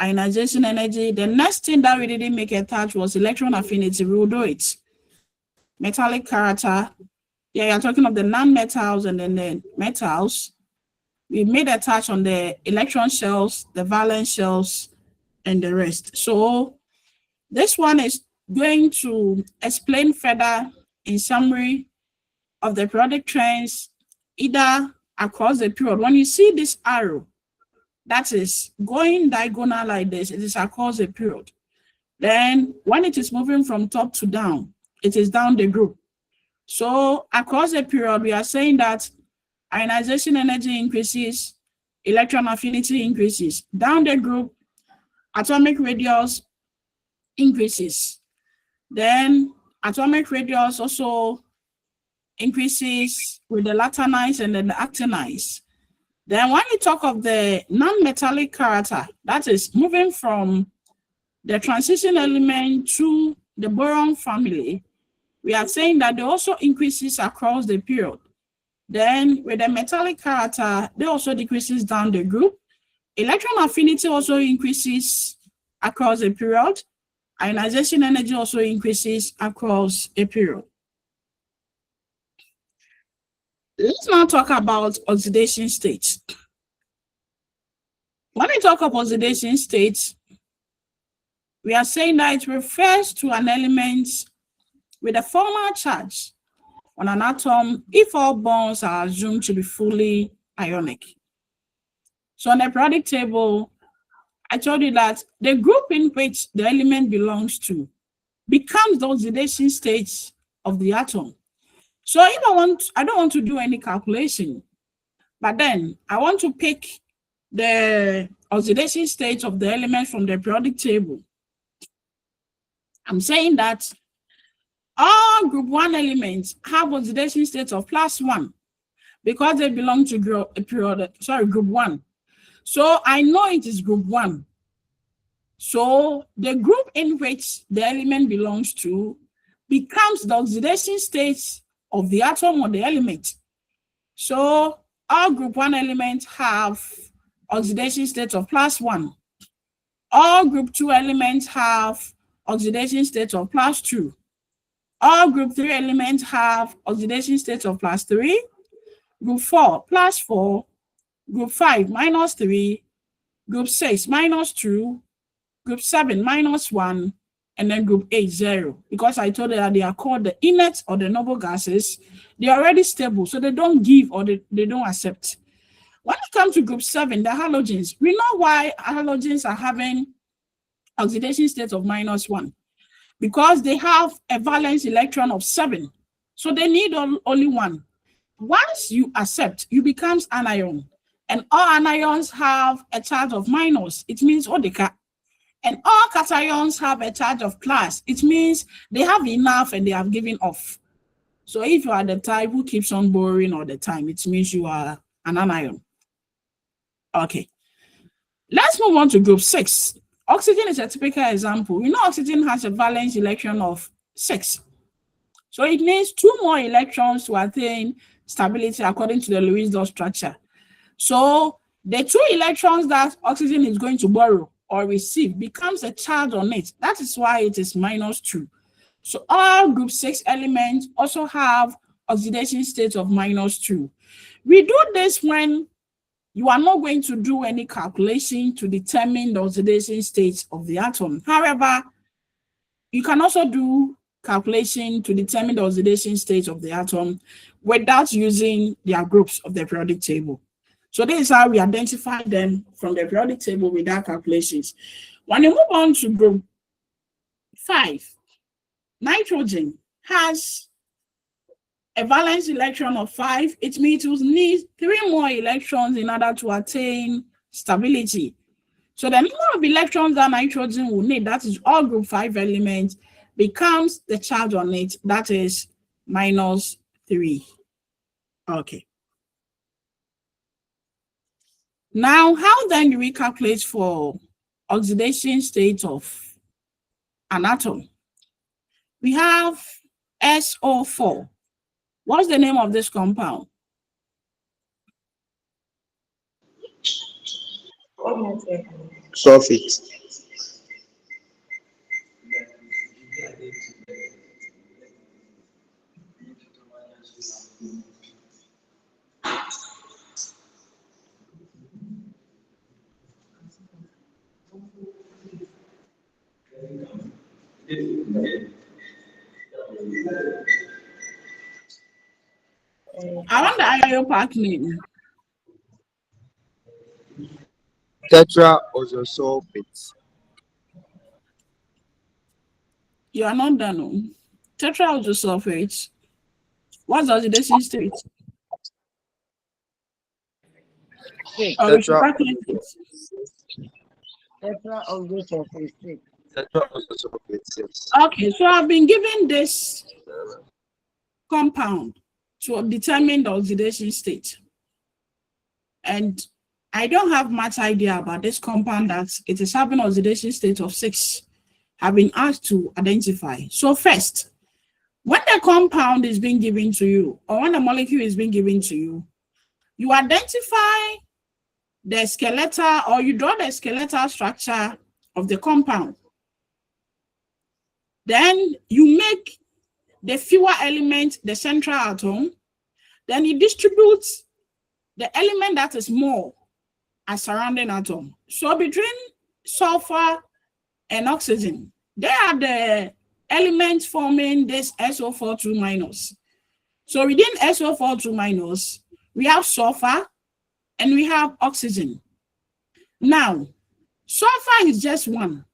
ionization energy. The next thing that we didn't make a touch was electron affinity. We will do it. Metallic character. Yeah, you're talking of the non-metals and then the metals. We made a touch on the electron shells, the valence shells, and the rest. So this one is going to explain further in summary of the periodic trends, either across the period. When you see this arrow, that is going diagonal like this, it is across the period. Then when it is moving from top to down, it is down the group. So across the period, we are saying that ionization energy increases, electron affinity increases. Down the group, atomic radius increases. Then atomic radius also increases with the lanthanide and then the actinide. Then when we talk of the non-metallic character, that is moving from the transition element to the boron family, we are saying that they also increases across the period. Then with the metallic character, they also decreases down the group. Electron affinity also increases across the period. Ionization energy also increases across a period. Let's now talk about oxidation state. When we talk of oxidation state, we are saying that it refers to an element with a formal charge on an atom if all bonds are assumed to be fully ionic. So on the periodic table, I told you that the group in which the element belongs to becomes the oxidation state of the atom. So if I don't want to do any calculation, but then I want to pick the oxidation state of the element from the periodic table. I'm saying that all group 1 elements have oxidation state of +1 because they belong to group 1. So I know it is group 1. So the group in which the element belongs to becomes the oxidation state of the atom or the element. So all group 1 elements have oxidation state of +1. All group 2 elements have oxidation state of +2. All group 3 elements have oxidation state of +3. Group 4 +4. Group 5 -3. Group 6 -2. Group 7 -1. And then group 8 0. Because I told you that they are called the inert or the noble gases. They are already stable, so they don't give or they don't accept. When it comes to group 7, the halogens, we know why halogens are having oxidation state of -1. Because they have a valence electron of 7. So they need only 1. Once you accept, you become anion. And all anions have a charge of minus. It means odeka. And all cations have a charge of plus. It means they have enough and they have given off. So if you are the type who keeps on borrowing all the time, it means you are an anion. Okay. Let's move on to group 6. Oxygen is a typical example. We know oxygen has a valence electron of 6. So it needs 2 more electrons to attain stability according to the Lewis dot structure. So the 2 electrons that oxygen is going to borrow or receive becomes a charge on it. That is why it is -2. So all group 6 elements also have oxidation state of -2. We do this when you are not going to do any calculation to determine the oxidation state of the atom. However, you can also do calculation to determine the oxidation state of the atom without using their groups of the periodic table. So this is how we identify them from the periodic table without calculations. When you move on to group 5, nitrogen has a valence electron of 5. It means it will need 3 more electrons in order to attain stability. So the number of electrons that nitrogen will need, that is all group 5 elements, becomes the charge on it, that is -3. Okay. Now, how then do we calculate for oxidation state of an atom? We have SO4. What's the name of this compound? Sulfate. I want the IO pack name. Tetraoxosulfate. You are not done. No. Tetraoxosulfate. What's the oxidation state? Six. Or we should Tetra, calculate it. Tetra oxosulfate 6. tetra oxosulfate 6. Okay, so I've been given this compound to determine the oxidation state. And I don't have much idea about this compound that it is having oxidation state of 6. I've been asked to identify. So first, when the compound is being given to you, or when the molecule is being given to you, you identify the skeletal, or you draw the skeletal structure of the compound. Then you make the fewer element the central atom. Then you distribute the element that is more as surrounding atom. So between sulfur and oxygen, they are the elements forming this SO42 minus. So within SO42 minus, we have sulfur and we have oxygen. Now, sulfur is just 1.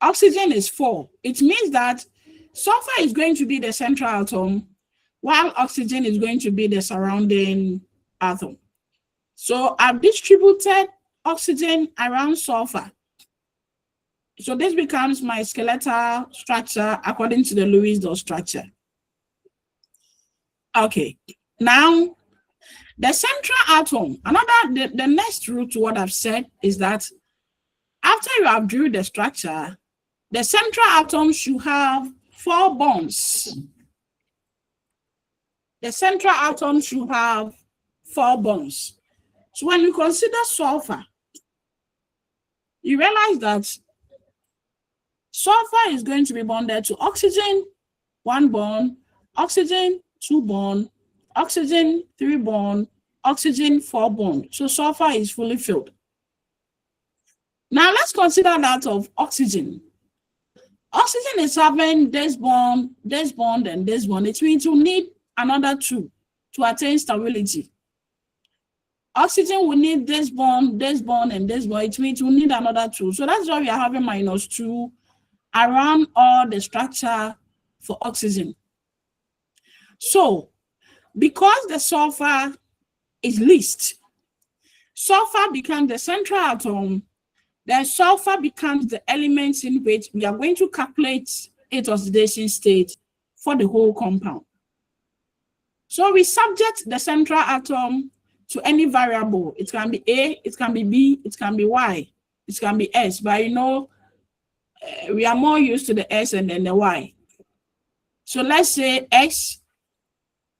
Oxygen is 4. It means that sulfur is going to be the central atom, while oxygen is going to be the surrounding atom. So I've distributed oxygen around sulfur. So this becomes my skeletal structure according to the Lewis dot structure. Okay, now the central atom, the next rule to what I've said is that after you have drew the structure, the central atom should have 4 bonds. The central atom should have 4 bonds. So when you consider sulfur, you realize that sulfur is going to be bonded to oxygen, 1 bond, oxygen, 2 bond, oxygen, 3 bond, oxygen, 4 bond. So sulfur is fully filled. Now let's consider that of oxygen. Oxygen is having this bond, and this bond. It means you need another 2 to attain stability. Oxygen will need this bond, and this bond. It means we need another 2. So that's why we are having -2 around all the structure for oxygen. So because the sulfur is least, sulfur becomes the central atom, then sulfur becomes the element in which we are going to calculate its oxidation state for the whole compound. So we subject the central atom to any variable. It can be A, it can be B, it can be Y, it can be S, but you know, we are more used to the S and then the Y. So let's say X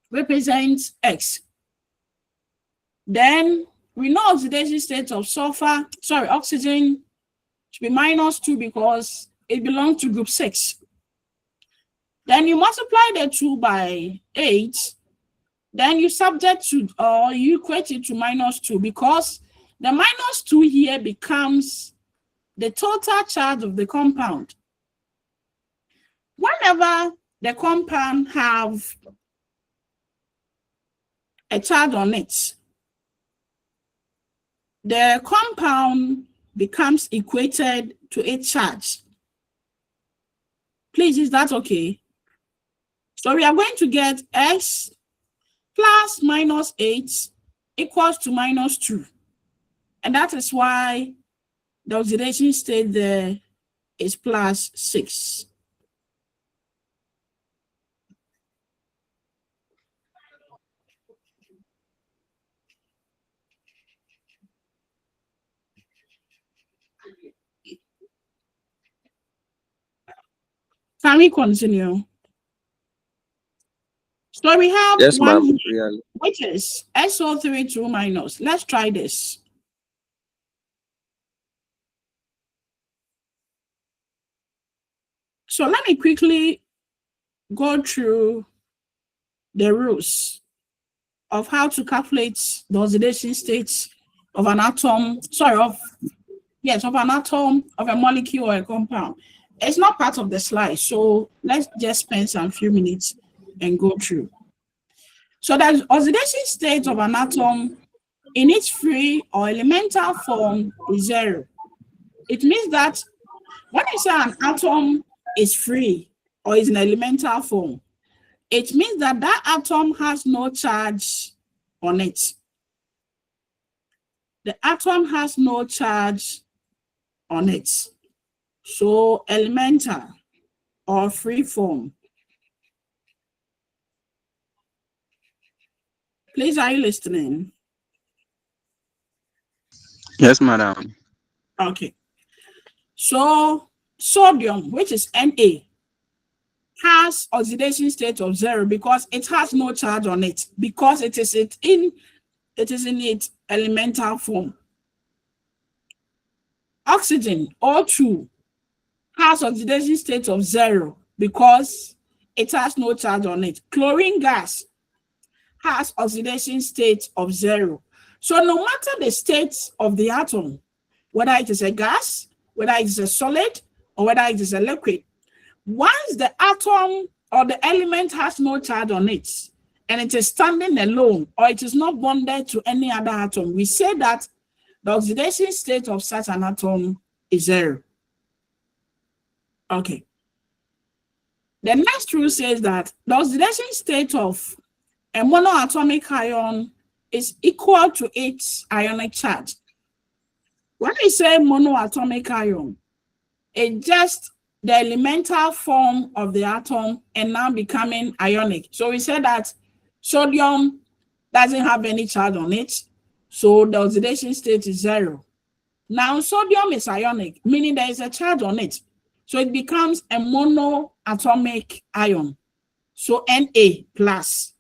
represents X. Then we know oxidation state of oxygen should be -2 because it belongs to group 6. Then you multiply the 2 by 8, then you subject to, or you equate it to -2 because the -2 here becomes the total charge of the compound. Whenever the compound have a charge on it, the compound becomes equated to its charge. Please, is that okay? So we are going to get X plus -8 equals to -2. And that is why the oxidation state there is +6. Can we continue? So we have Yes, one ma'am. here, Really. which is SO32-. Let's try this. So let me quickly go through the rules of how to calculate the oxidation state of an atom, of an atom, of a molecule or a compound. It's not part of the slide, so let's just spend some few minutes and go through. So the oxidation state of an atom in its free or elemental form is 0. It means that when I say an atom is free or is in elemental form, it means that that atom has no charge on it. The atom has no charge on it. So elemental or free form. Please, are you listening? Yes, madam. Okay. So sodium, which is Na, has oxidation state of 0 because it has no charge on it, because it is in its elemental form. Oxygen, O2, has oxidation state of 0 because it has no charge on it. Chlorine gas has oxidation state of 0. So no matter the state of the atom, whether it is a gas, whether it is a solid, or whether it is a liquid, once the atom or the element has no charge on it, and it is standing alone, or it is not bonded to any other atom, we say that the oxidation state of such an atom is 0. Okay. The next rule says that the oxidation state of a monoatomic ion is equal to its ionic charge. When we say monoatomic ion, it's just the elemental form of the atom and now becoming ionic. So we said that sodium doesn't have any charge on it, so the oxidation state is 0. Now sodium is ionic, meaning there is a charge on it. So it becomes a monoatomic ion. So Na plus.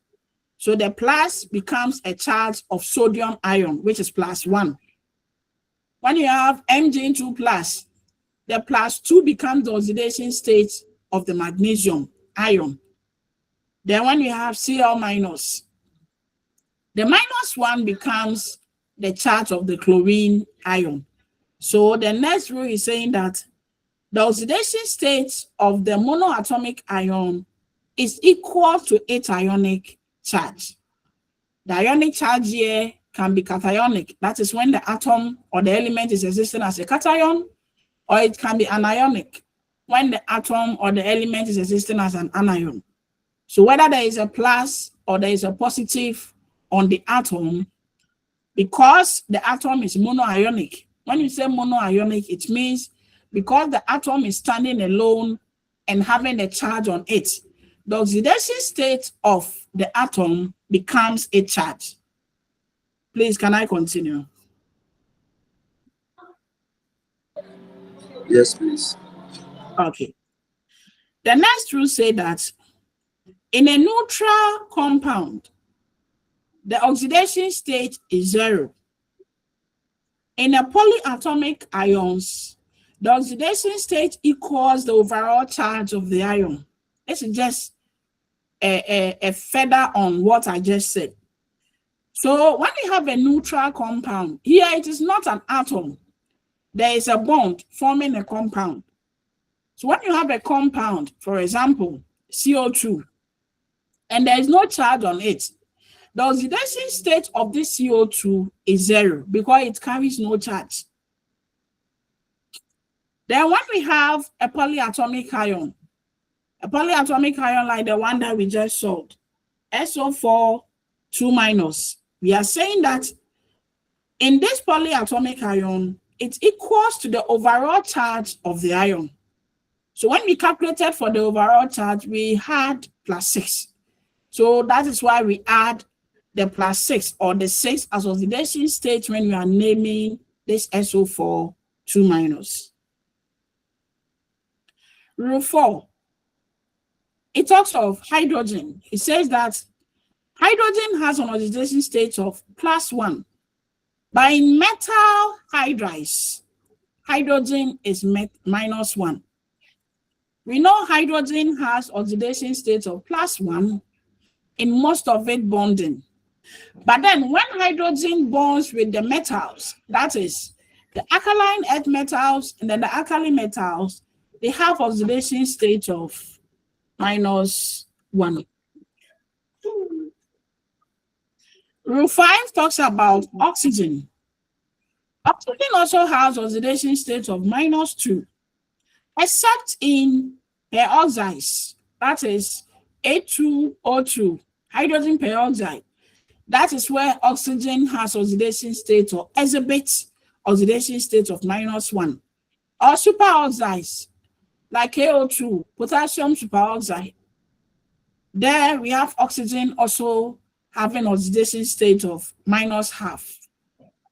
So the plus becomes a charge of sodium ion, which is +1. When you have Mg2 plus, the +2 becomes the oxidation state of the magnesium ion. Then when you have Cl minus, the -1 becomes the charge of the chlorine ion. So the next rule is saying that the oxidation state of the monoatomic ion is equal to its ionic charge. The ionic charge here can be cationic. That is when the atom or the element is existing as a cation, or it can be anionic when the atom or the element is existing as an anion. So whether there is a plus or there is a positive on the atom, because the atom is monoionic. When you say monoionic, it means because the atom is standing alone and having a charge on it, the oxidation state of the atom becomes a charge. Please, can I continue? Yes, please. Okay. The next rule says that in a neutral compound, the oxidation state is 0. In a polyatomic ions, the oxidation state equals the overall charge of the ion. This is just a feather on what I just said. So when we have a neutral compound, here it is not an atom. There is a bond forming a compound. So when you have a compound, for example, CO2, and there is no charge on it, the oxidation state of this CO2 is 0 because it carries no charge. Then when we have a polyatomic ion like the one that we just saw, SO4 2-, we are saying that in this polyatomic ion, it equals to the overall charge of the ion. So when we calculated for the overall charge, we had +6. So that is why we add the +6 or the 6 as oxidation state when we are naming this SO4 2-. Rule 4, it talks of hydrogen. It says that hydrogen has an oxidation state of +1. But in metal hydrides, hydrogen is -1. We know hydrogen has oxidation state of +1 in most of it bonding. But then when hydrogen bonds with the metals, that is the alkaline earth metals and then the alkali metals, they have oxidation state of -1. Rule 5 talks about oxygen. Oxygen also has oxidation state of -2, except in peroxides, that is A2O2, hydrogen peroxide. That is where oxygen has oxidation state or exhibits oxidation state of -1. Or superoxides, like KO2, potassium superoxide. There we have oxygen also having oxidation state of -0.5.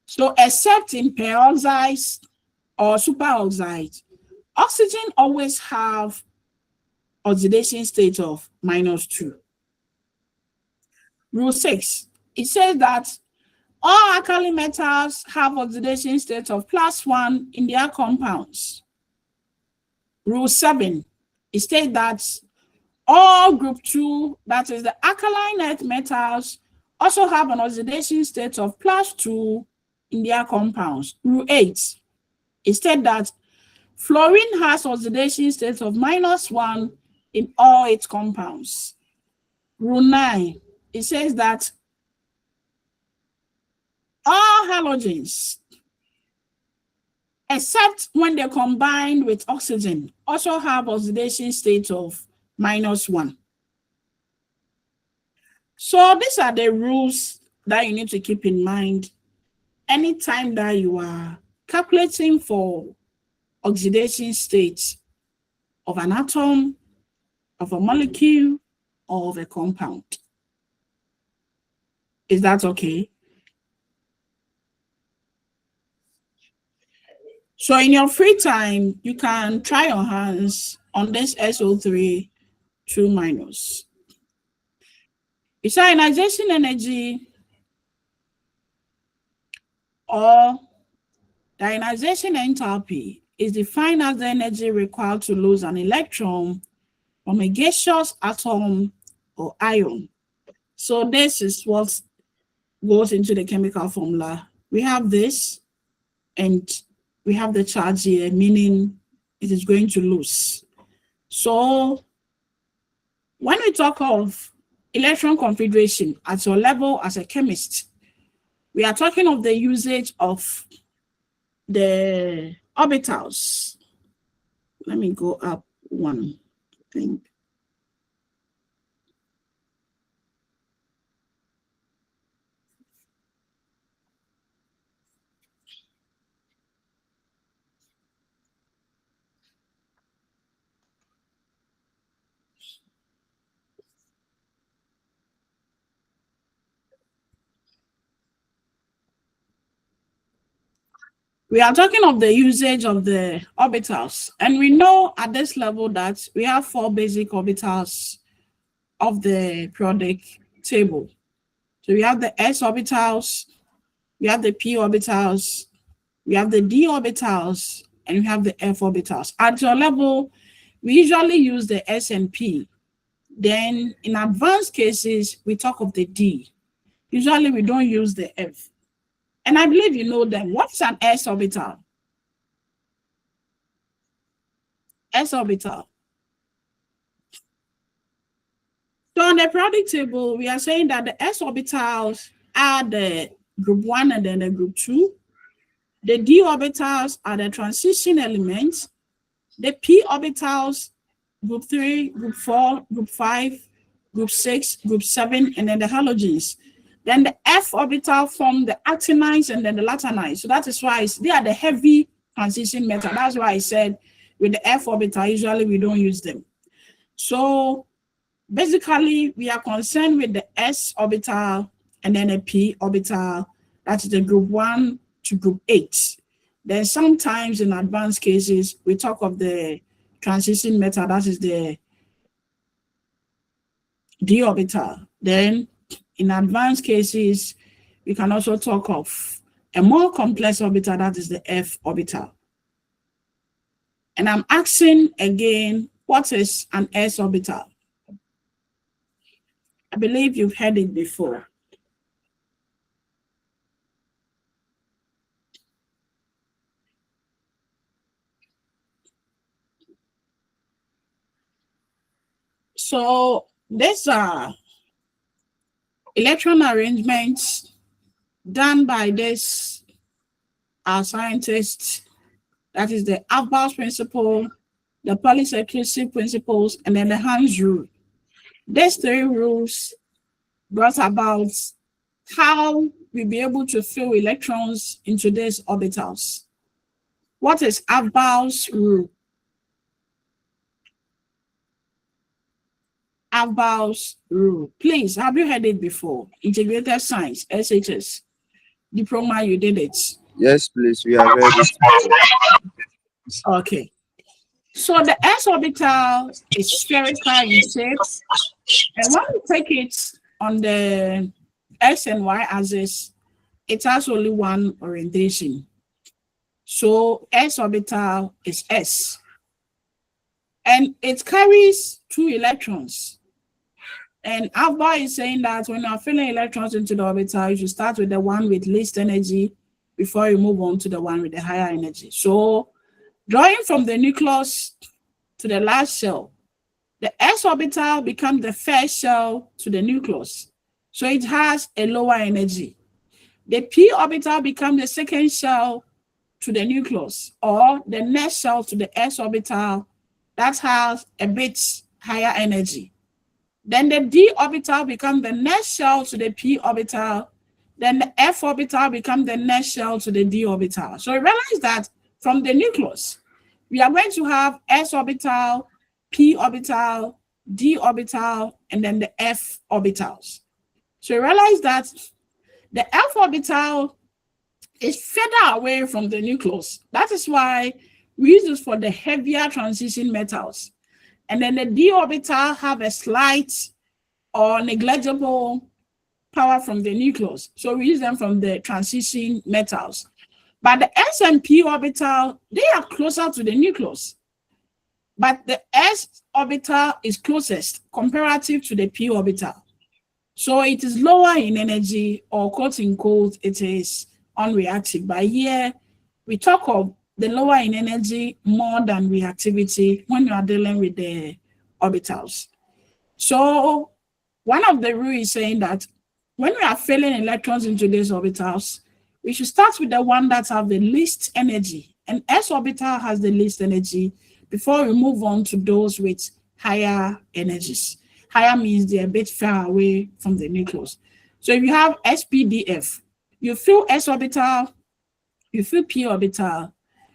So except in peroxides or superoxides, oxygen always have oxidation state of -2. Rule 6, it says that all alkali metals have oxidation state of +1 in their compounds. Rule 7, it states that all group 2, that is the alkaline earth metals, also have an oxidation state of +2 in their compounds. Rule 8, it states that fluorine has oxidation state of -1 in all its compounds. Rule 9, it says that all halogens, except when they're combined with oxygen, also have oxidation state of -1. So these are the rules that you need to keep in mind anytime that you are calculating for oxidation state of an atom, of a molecule, or of a compound. Is that okay? So in your free time, you can try your hands on this SO3 2-. Its ionization energy or the ionization enthalpy is defined as the energy required to lose an electron from a gaseous atom or ion. So this is what goes into the chemical formula. We have this, and we have the charge here, meaning it is going to lose. So when we talk of electron configuration at your level as a chemist, we are talking of the usage of the orbitals. Let me go up one thing. We are talking of the usage of the orbitals, and we know at this level that we have 4 basic orbitals of the periodic table. So we have the s orbitals, we have the p orbitals, we have the d orbitals, and we have the f orbitals. At your level, we usually use the s and p. Then in advanced cases, we talk of the d. Usually we don't use the f. And I believe you know them. What's an s orbital? S orbital. So on the periodic table, we are saying that the s orbitals are the group 1 and then the group 2. The d orbitals are the transition elements. The p orbitals, group 3, group 4, group 5, group 6, group 7, and then the halogens. Then the f orbital form the actinides and then the lanthanides. So that is why they are the heavy transition metal. That's why I said with the f orbital, usually we don't use them. So basically, we are concerned with the s orbital and then a p orbital. That is the group 1 to group 8. Then sometimes in advanced cases, we talk of the transition metal. That is the d orbital. Then in advanced cases, we can also talk of a more complex orbital, that is the f orbital. And I'm asking again, what is an s orbital? I believe you've heard it before. So these are electron arrangements done by this scientists. That is the Aufbau's principle, the polysecrecy principles, and then the Hans rule. These 3 rules brought about how we'll be able to fill electrons into these orbitals. What is Abba's rule? Abba's rule. Please, have you heard it before? Integrated Science, SHS. Diploma, you did it. Yes, please. We have heard it. Okay. So the s orbital is spherical in shape, and when we take it on the x and y axis, it has only one orientation. So s orbital is s, and it carries 2 electrons. And Alba is saying that when you are filling electrons into the orbital, you should start with the one with least energy before you move on to the one with the higher energy. So drawing from the nucleus to the last shell, the s orbital becomes the first shell to the nucleus. So it has a lower energy. The p orbital becomes the second shell to the nucleus, or the next shell to the s orbital that has a bit higher energy. Then the d orbital becomes the next shell to the p orbital. Then the f orbital becomes the next shell to the d orbital. So realize that from the nucleus, we are going to have s orbital, p orbital, d orbital, and then the f orbitals. So realize that the f orbital is further away from the nucleus. That is why we use this for the heavier transition metals. And then the d orbital have a slight or negligible power from the nucleus. So we use them from the transition metals. But the s and p orbital, they are closer to the nucleus. But the s orbital is closest comparative to the p orbital. So it is lower in energy, or quote unquote, it is unreactive. But here we talk of the lower in energy more than reactivity when you are dealing with the orbitals. So one of the rules is saying that when we are filling electrons into these orbitals, we should start with the one that have the least energy, and s orbital has the least energy before we move on to those with higher energies. Higher means they're a bit far away from the nucleus. So if you have SPDF, you fill s orbital, you fill p orbital,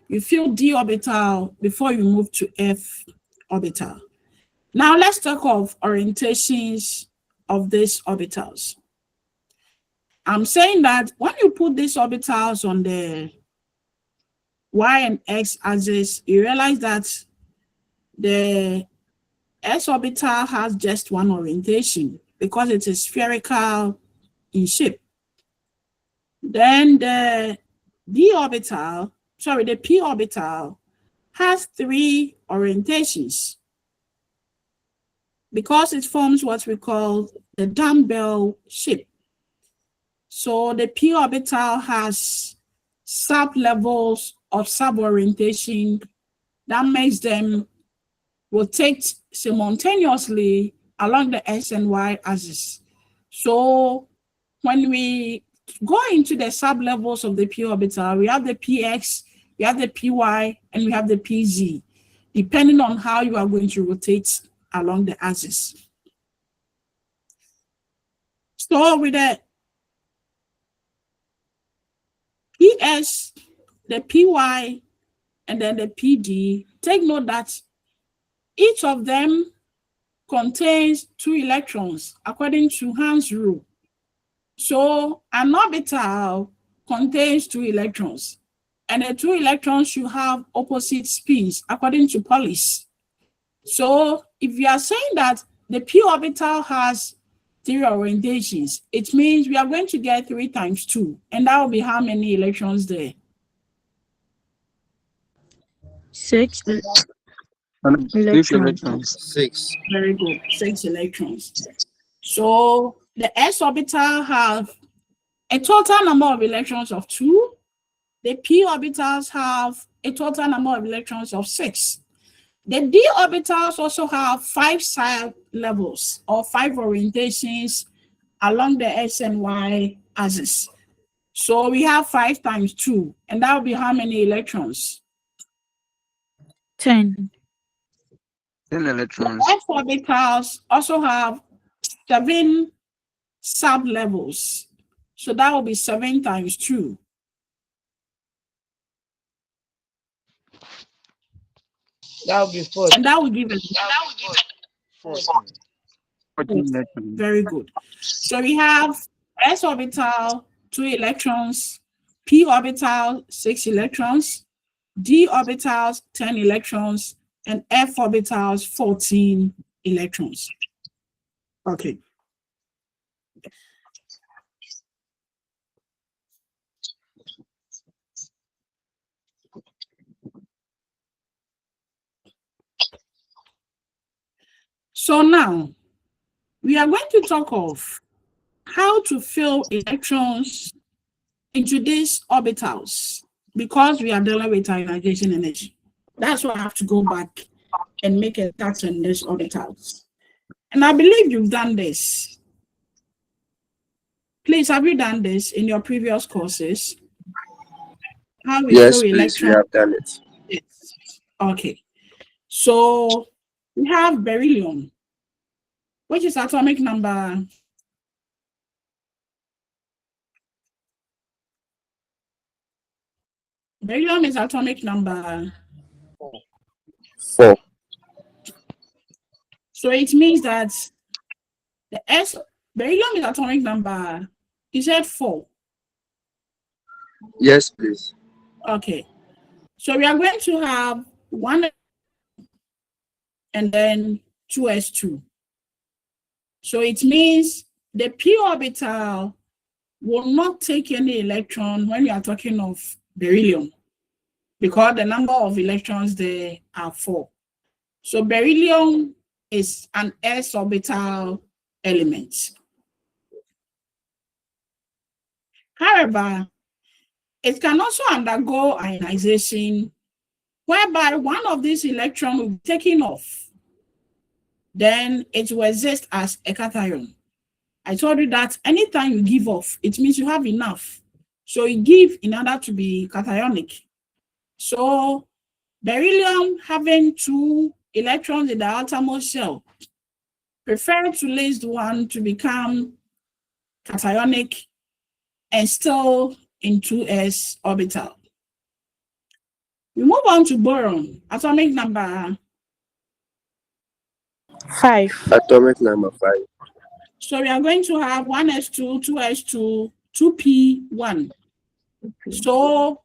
you fill d orbital before you move to f orbital. Now let's talk of orientations of these orbitals. I'm saying that when you put these orbitals on the y and x axis, you realize that the s orbital has just one orientation because it is spherical in shape. Then the p orbital has 3 orientations because it forms what we call the dumbbell shape. So the p orbital has sub-levels of sub-orientation that makes them rotate simultaneously along the x and y axis. So when we go into the sub-levels of the p orbital, we have the px, we have the py, and we have the pz, depending on how you are going to rotate along the axis. So with the ps, the py, and then the pd, take note that each of them contains 2 electrons according to Hans' rule. So an orbital contains 2 electrons, and the 2 electrons should have opposite spins according to Pauli's. So if you are saying that the p orbital has 3 orientations, it means we are going to get 3 times 2, and that will be how many electrons there? 6 6 electrons. 6. Very good, 6 electrons. So the s orbital have a total number of electrons of 2. The p orbitals have a total number of electrons of 6. The d orbitals also have 5 side levels or 5 orientations along the x and y axis. So we have 5 times 2, and that will be how many electrons? 10. 10 electrons. The f orbitals also have 7 sub levels So that will be 7 times 2. That will be 4. And that will give us 14. 14 electrons. very good. So we have s orbital 2 electrons, p orbital 6 electrons, d orbitals 10 electrons, and f orbitals 14 electrons. Okay. So now we are going to talk of how to fill electrons into these orbitals because we are dealing with ionization energy. That's why I have to go back and make a start on these orbitals. And I believe you've done this. Please, have you done this in your previous courses? How we Yes, fill please, we electrons? have done it. Yes. Okay. So we have beryllium, which is atomic number. Beryllium is atomic number. 4. So it means that the beryllium is atomic number. You said 4. Yes, please. Okay. So we are going to have 1 and then 2s2. So it means the p orbital will not take any electron when you are talking of beryllium because the number of electrons there are 4. So beryllium is an s orbital element. However, it can also undergo ionization whereby one of these electrons will be taken off. Then it will exist as a cation. I told you that anytime you give off, it means you have enough. So you give in order to be cationic. So beryllium having 2 electrons in the outermost shell prefer to list one to become cationic and still in 2s orbital. We move on to boron, atomic number. 5. Atomic number 5. So we are going to have 1s2, 2s2, 2p1. So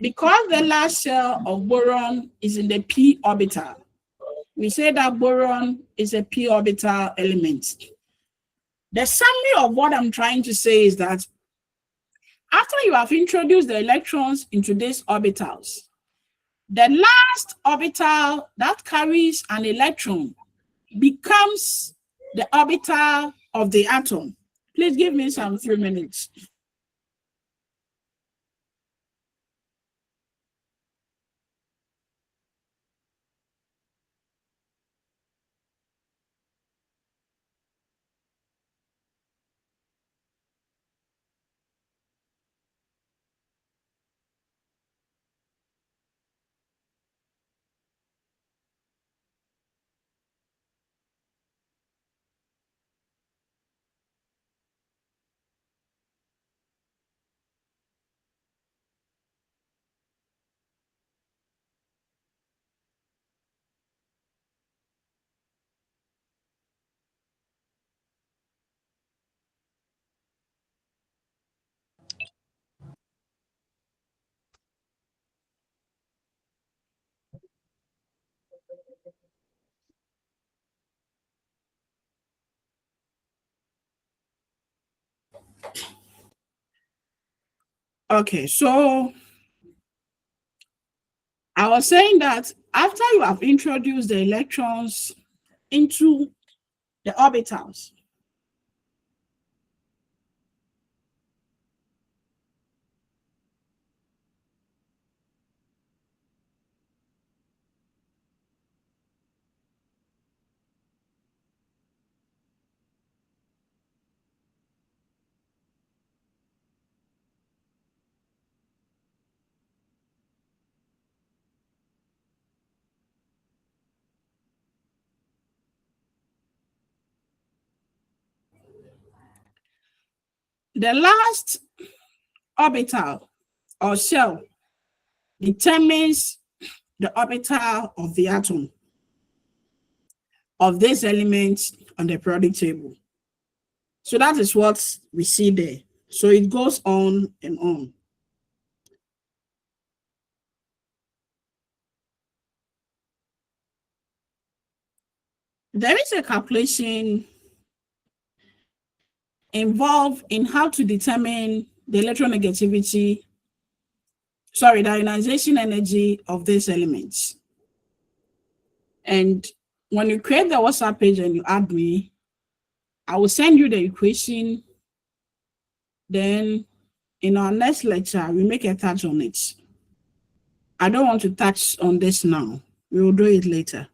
because the last shell of boron is in the p orbital, we say that boron is a p orbital element. The summary of what I'm trying to say is that after you have introduced the electrons into these orbitals, the last orbital that carries an electron becomes the orbital of the atom. Please give me some 3 minutes. Okay, so I was saying that after you have introduced the electrons into the orbitals, The last orbital or shell determines the orbital of the atom of this element on the periodic table. So that is what we see there. So it goes on and on. There is a calculation involved in how to determine the electronegativity, the ionization energy of these elements. And when you create the WhatsApp page and you add me, I will send you the equation. Then in our next lecture, we make a touch on it. I don't want to touch on this now. We will do it later.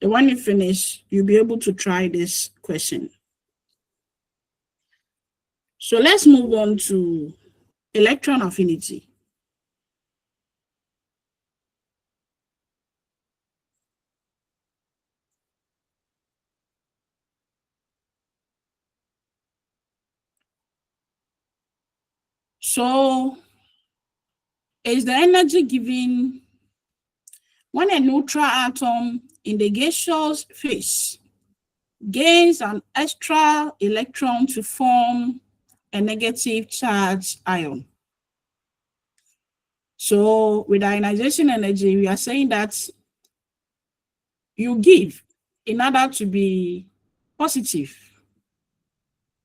And when you finish, you'll be able to try this question. So let's move on to electron affinity. So is the energy given when a neutral atom in the gaseous phase gains an extra electron to form a negative charge ion. So with ionization energy, we are saying that you give in order to be positive.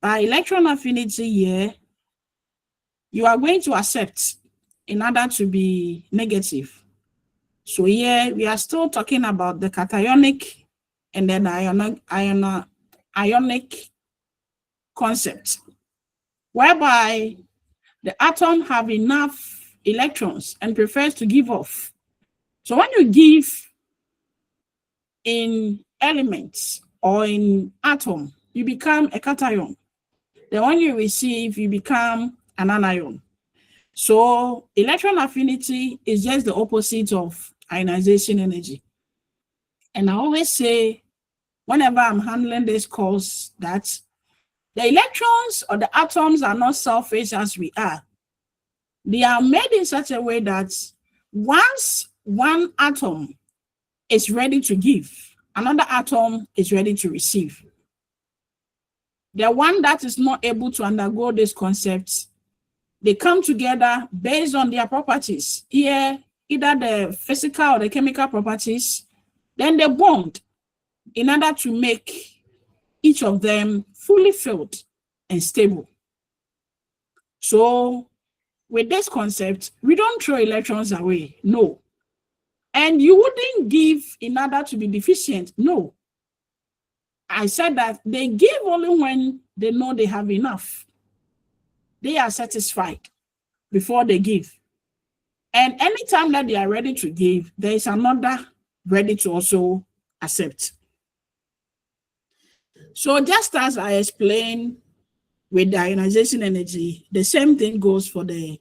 By electron affinity here, you are going to accept in order to be negative. So here we are still talking about the cationic and then ionic concept, whereby the atom have enough electrons and prefers to give off. So when you give in elements or in atom, you become a cation. Then when you receive, you become an anion. So electron affinity is just the opposite of ionization energy. And I always say, whenever I'm handling this course, that the electrons or the atoms are not selfish as we are. They are made in such a way that once one atom is ready to give, another atom is ready to receive. The one that is not able to undergo this concept, they come together based on their properties. Here, either the physical or the chemical properties, then they bond in order to make each of them fully filled and stable. So with this concept, we don't throw electrons away, no. And you wouldn't give in order to be deficient, no. I said that they give only when they know they have enough. They are satisfied before they give. And anytime that they are ready to give, there is another ready to also accept. So just as I explained with the ionization energy, the same thing goes for the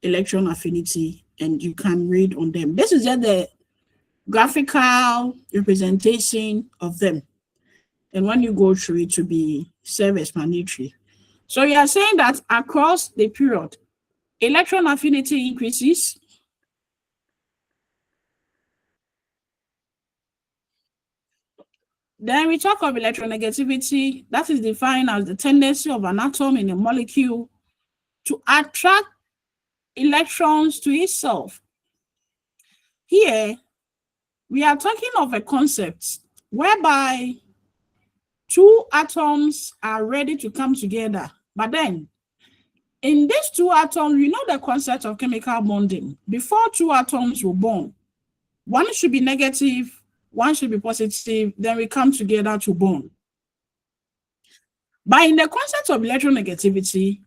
electron affinity, and you can read on them. This is just the graphical representation of them. And when you go through it to be self-explanatory. So you are saying that across the period, electron affinity increases. Then we talk of electronegativity. That is defined as the tendency of an atom in a molecule to attract electrons to itself. Here, we are talking of a concept whereby two atoms are ready to come together. But then, in these two atoms, you know the concept of chemical bonding. Before two atoms will bond, one should be negative, one should be positive, then we come together to bond. But in the concept of electronegativity,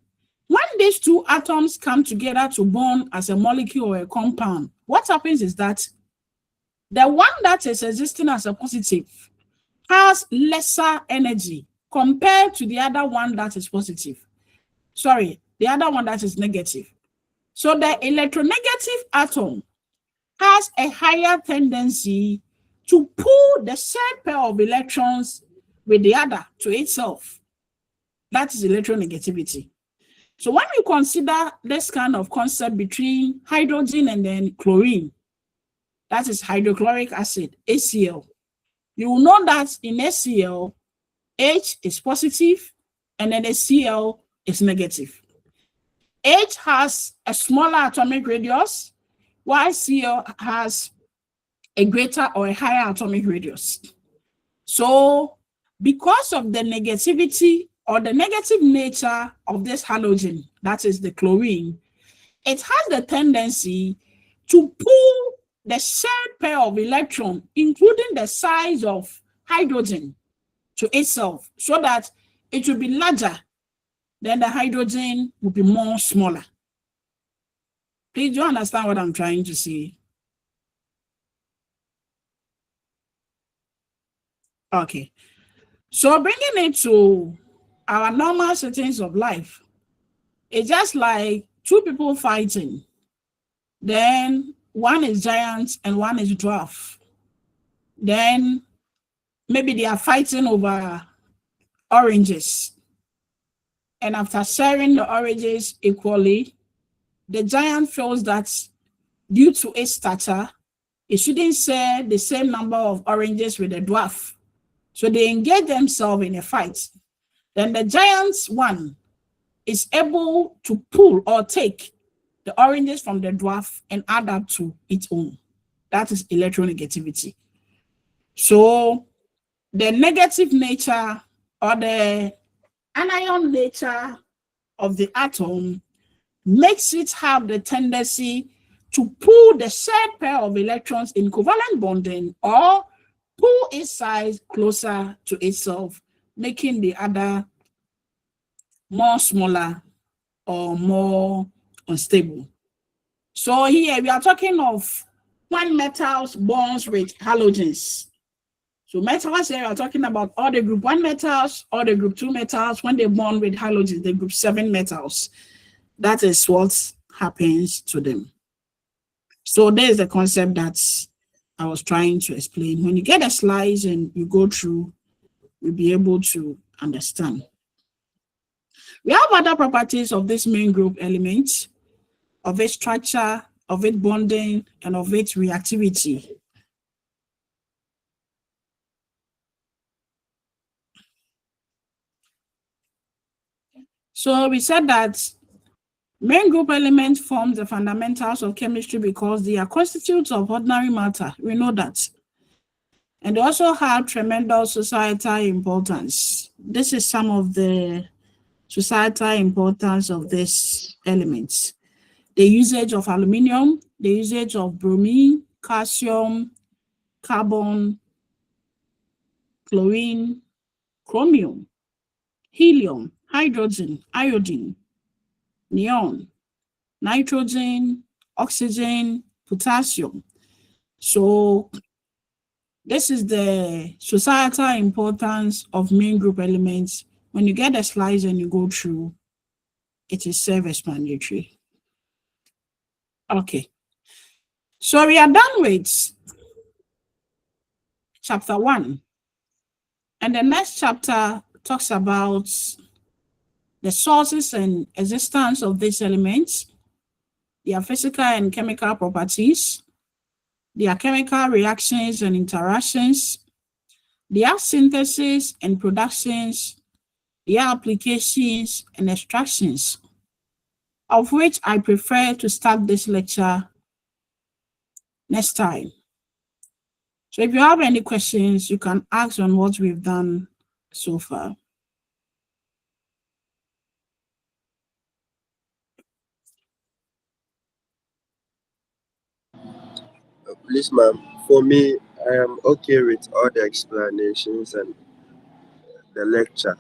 when these two atoms come together to bond as a molecule or a compound, what happens is that the one that is existing as a positive has lesser energy compared to the other one that is positive. Sorry, the other one that is negative. So the electronegative atom has a higher tendency to pull the said pair of electrons with the other to itself. That is electronegativity. So when we consider this kind of concept between hydrogen and then chlorine, that is hydrochloric acid, HCl, you will know that in HCl, H is positive and then HCl is negative. H has a smaller atomic radius, while Cl has a greater or a higher atomic radius. So because of the negativity or the negative nature of this halogen, that is the chlorine, it has the tendency to pull the shared pair of electrons, including the size of hydrogen, to itself, so that it will be larger, then the hydrogen will be more smaller. Please, do you understand what I'm trying to say? Okay. So bringing it to our normal settings of life, it's just like two people fighting. Then one is giant and one is dwarf. Then maybe they are fighting over oranges. And after sharing the oranges equally, the giant feels that due to its stature, it shouldn't share the same number of oranges with the dwarf. So they engage themselves in a fight. Then the giant's one is able to pull or take the oranges from the dwarf and add up to its own. That is electronegativity. So the negative nature or the anion nature of the atom makes it have the tendency to pull the shared pair of electrons in covalent bonding or pull its size closer to itself, making the other more smaller or more unstable. So here we are talking of when metals bonds with halogens. So metals here we are talking about all the group 1 metals, all the group 2 metals. When they bond with halogens, the group 7 metals. That is what happens to them. So there's the concept that I was trying to explain. When you get a slice and you go through, you'll be able to understand. We have other properties of this main group element, of its structure, of its bonding, and of its reactivity. So we said that main group elements form the fundamentals of chemistry because they are constituents of ordinary matter. We know that. And they also have tremendous societal importance. This is some of the societal importance of these elements. The usage of aluminum, the usage of bromine, calcium, carbon, chlorine, chromium, helium, hydrogen, iodine, neon, nitrogen, oxygen, potassium. So this is the societal importance of main group elements. When you get the slides and you go through, it is self-explanatory. Okay. So we are done with chapter 1. And the next chapter talks about the sources and existence of these elements, their physical and chemical properties, their chemical reactions and interactions, their synthesis and productions, their applications and extractions, of which I prefer to start this lecture next time. So if you have any questions, you can ask on what we've done so far. Please, ma'am, for me, I am okay with all the explanations and the lecture.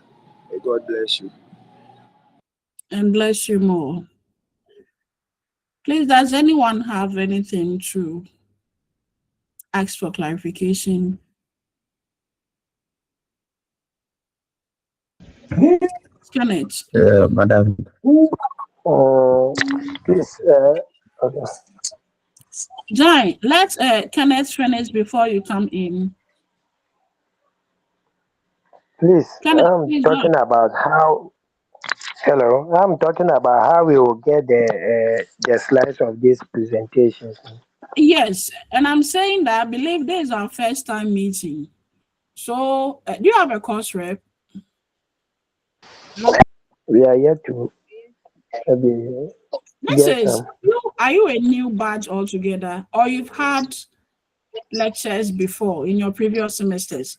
May God bless you. And bless you more. Please, does anyone have anything to ask for clarification? Kenneth. Madam. Please, okay. Jai, let Kenneth finish before you come in. Please, Kenneth, I'm please talking about how Hello, I'm talking about how we will get the slides of these presentations. Yes, and I'm saying that I believe this is our first time meeting. So, do you have a course rep? We are yet to maybe This get is some. are you a new batch altogether, or you've had lectures before in your previous semesters?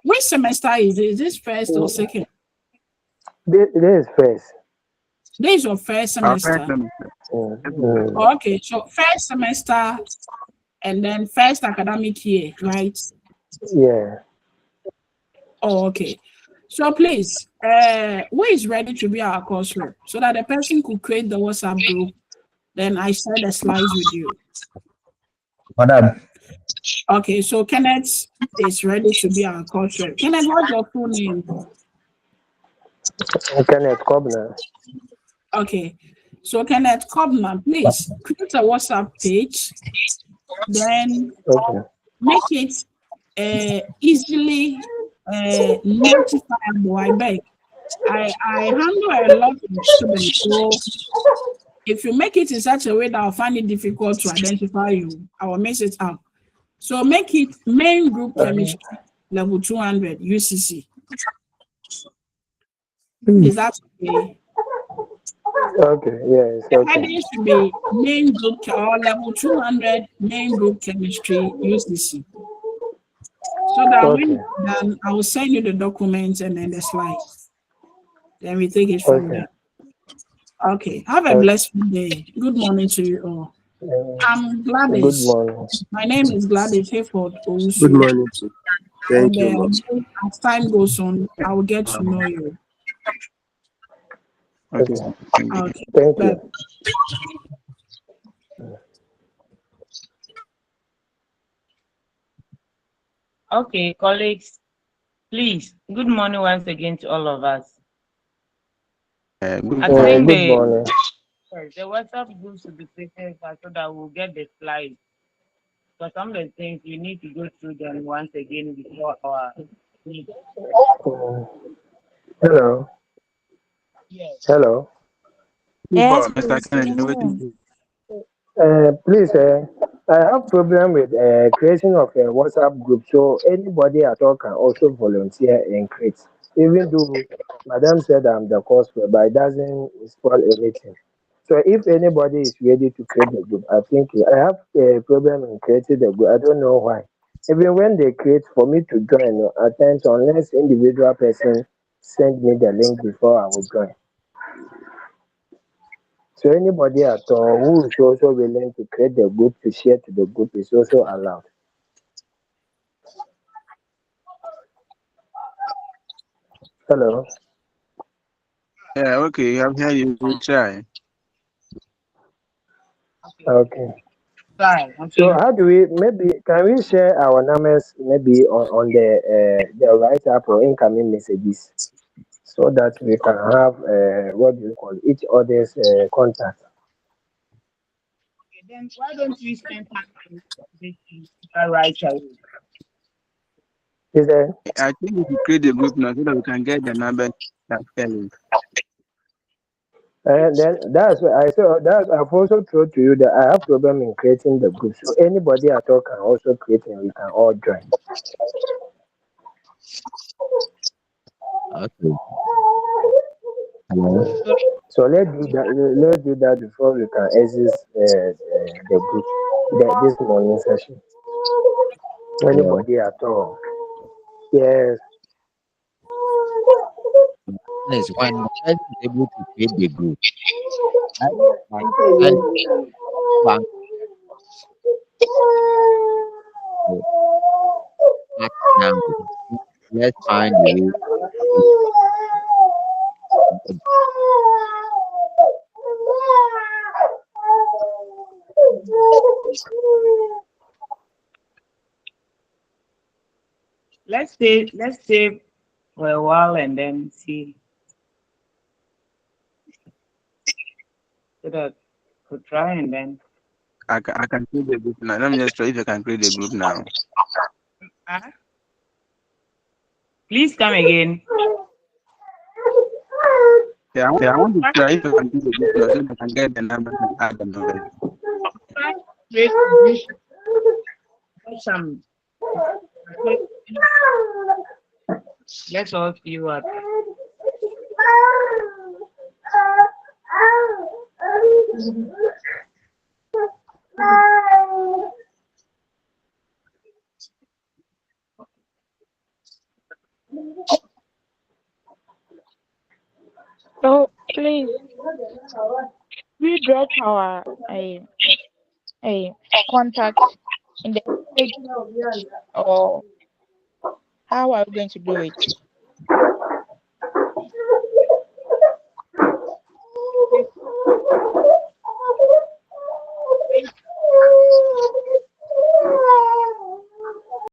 Which semester is it? Is this first or second? This is first. This is your first Our first semester. semester. Oh, okay, so first semester and then first academic year, right? Yeah. Oh, okay. So please, who is ready to be our course rep so that the person could create the WhatsApp group? Then I share the slides with you. Madam, Okay, so Kenneth is ready to be our course rep. Kenneth, what's your full name? Kenneth Kobner. Okay, so Kenneth Kobner, please create a WhatsApp page, then Okay. make it easily notifiable. I beg. I handle a lot of students, so if you make it in such a way that I'll find it difficult to identify you, I will mess it up. So make it main group chemistry level 200 UCC. Is that okay? Okay. Yes. The Okay. heading should be main group or level 200 main group chemistry UCC. So that when Okay. it's done, I will send you the documents and then the slides. Then we take it from there. Okay. Have a blessed day. Good morning to you all. I'm Good Gladys. morning. My name is Gladys Hayford Good Owusu. morning. Sir. Thank you, ma'am. And as time goes on, I will get to know you. Okay. Okay. Thank you. Okay. Thank Bye. you. Okay, colleagues, please, good morning once again to all of us. Good I morning. think Good morning. the WhatsApp group should be created so that we'll get the slides. But some of the things we need to go through them once again before our meeting. Hello. Yes. Hello. Yes, Mr. please. Kennedy, waiting. Please, I have problem with creation of a WhatsApp group, so anybody at all can also volunteer and create. Even though Madam said I'm the course for, but it doesn't spoil anything. So if anybody is ready to create the group, I think I have a problem in creating the group. I don't know why. Even when they create for me to join, at times unless individual person send me the link before I will join. So anybody at all who is also willing to create the group to share to the group is also allowed. Hello. Yeah, okay. I'm here. You will try. Okay. Fine. So Okay. how do we maybe can we share our numbers maybe on the write up or incoming messages so that we can have what do you call each other's contact. Okay, then why don't we spend time this right away? Is there? I think we should create a group now so that we can get the numbers that spelling. And then that's why I saw that I've also told to you that I have problem in creating the group. So anybody at all can also create and we can all join. okay. Hello. So let's do that. Let's do that before we can exit the group this morning session. Hello. Anybody at all? Yes. Next, when the person is able to create the group, right? Like, let's bank back now. Let's find a way. Let's save for a while and then see so that we'll try and then I can create the group now. Let me just try if I can create the group now. please come again. I want to try if I can do the details so that I can get the numbers and add them already. Create some. Let's all see what. So please, we drop our a contact in the page, or how are we going to do it?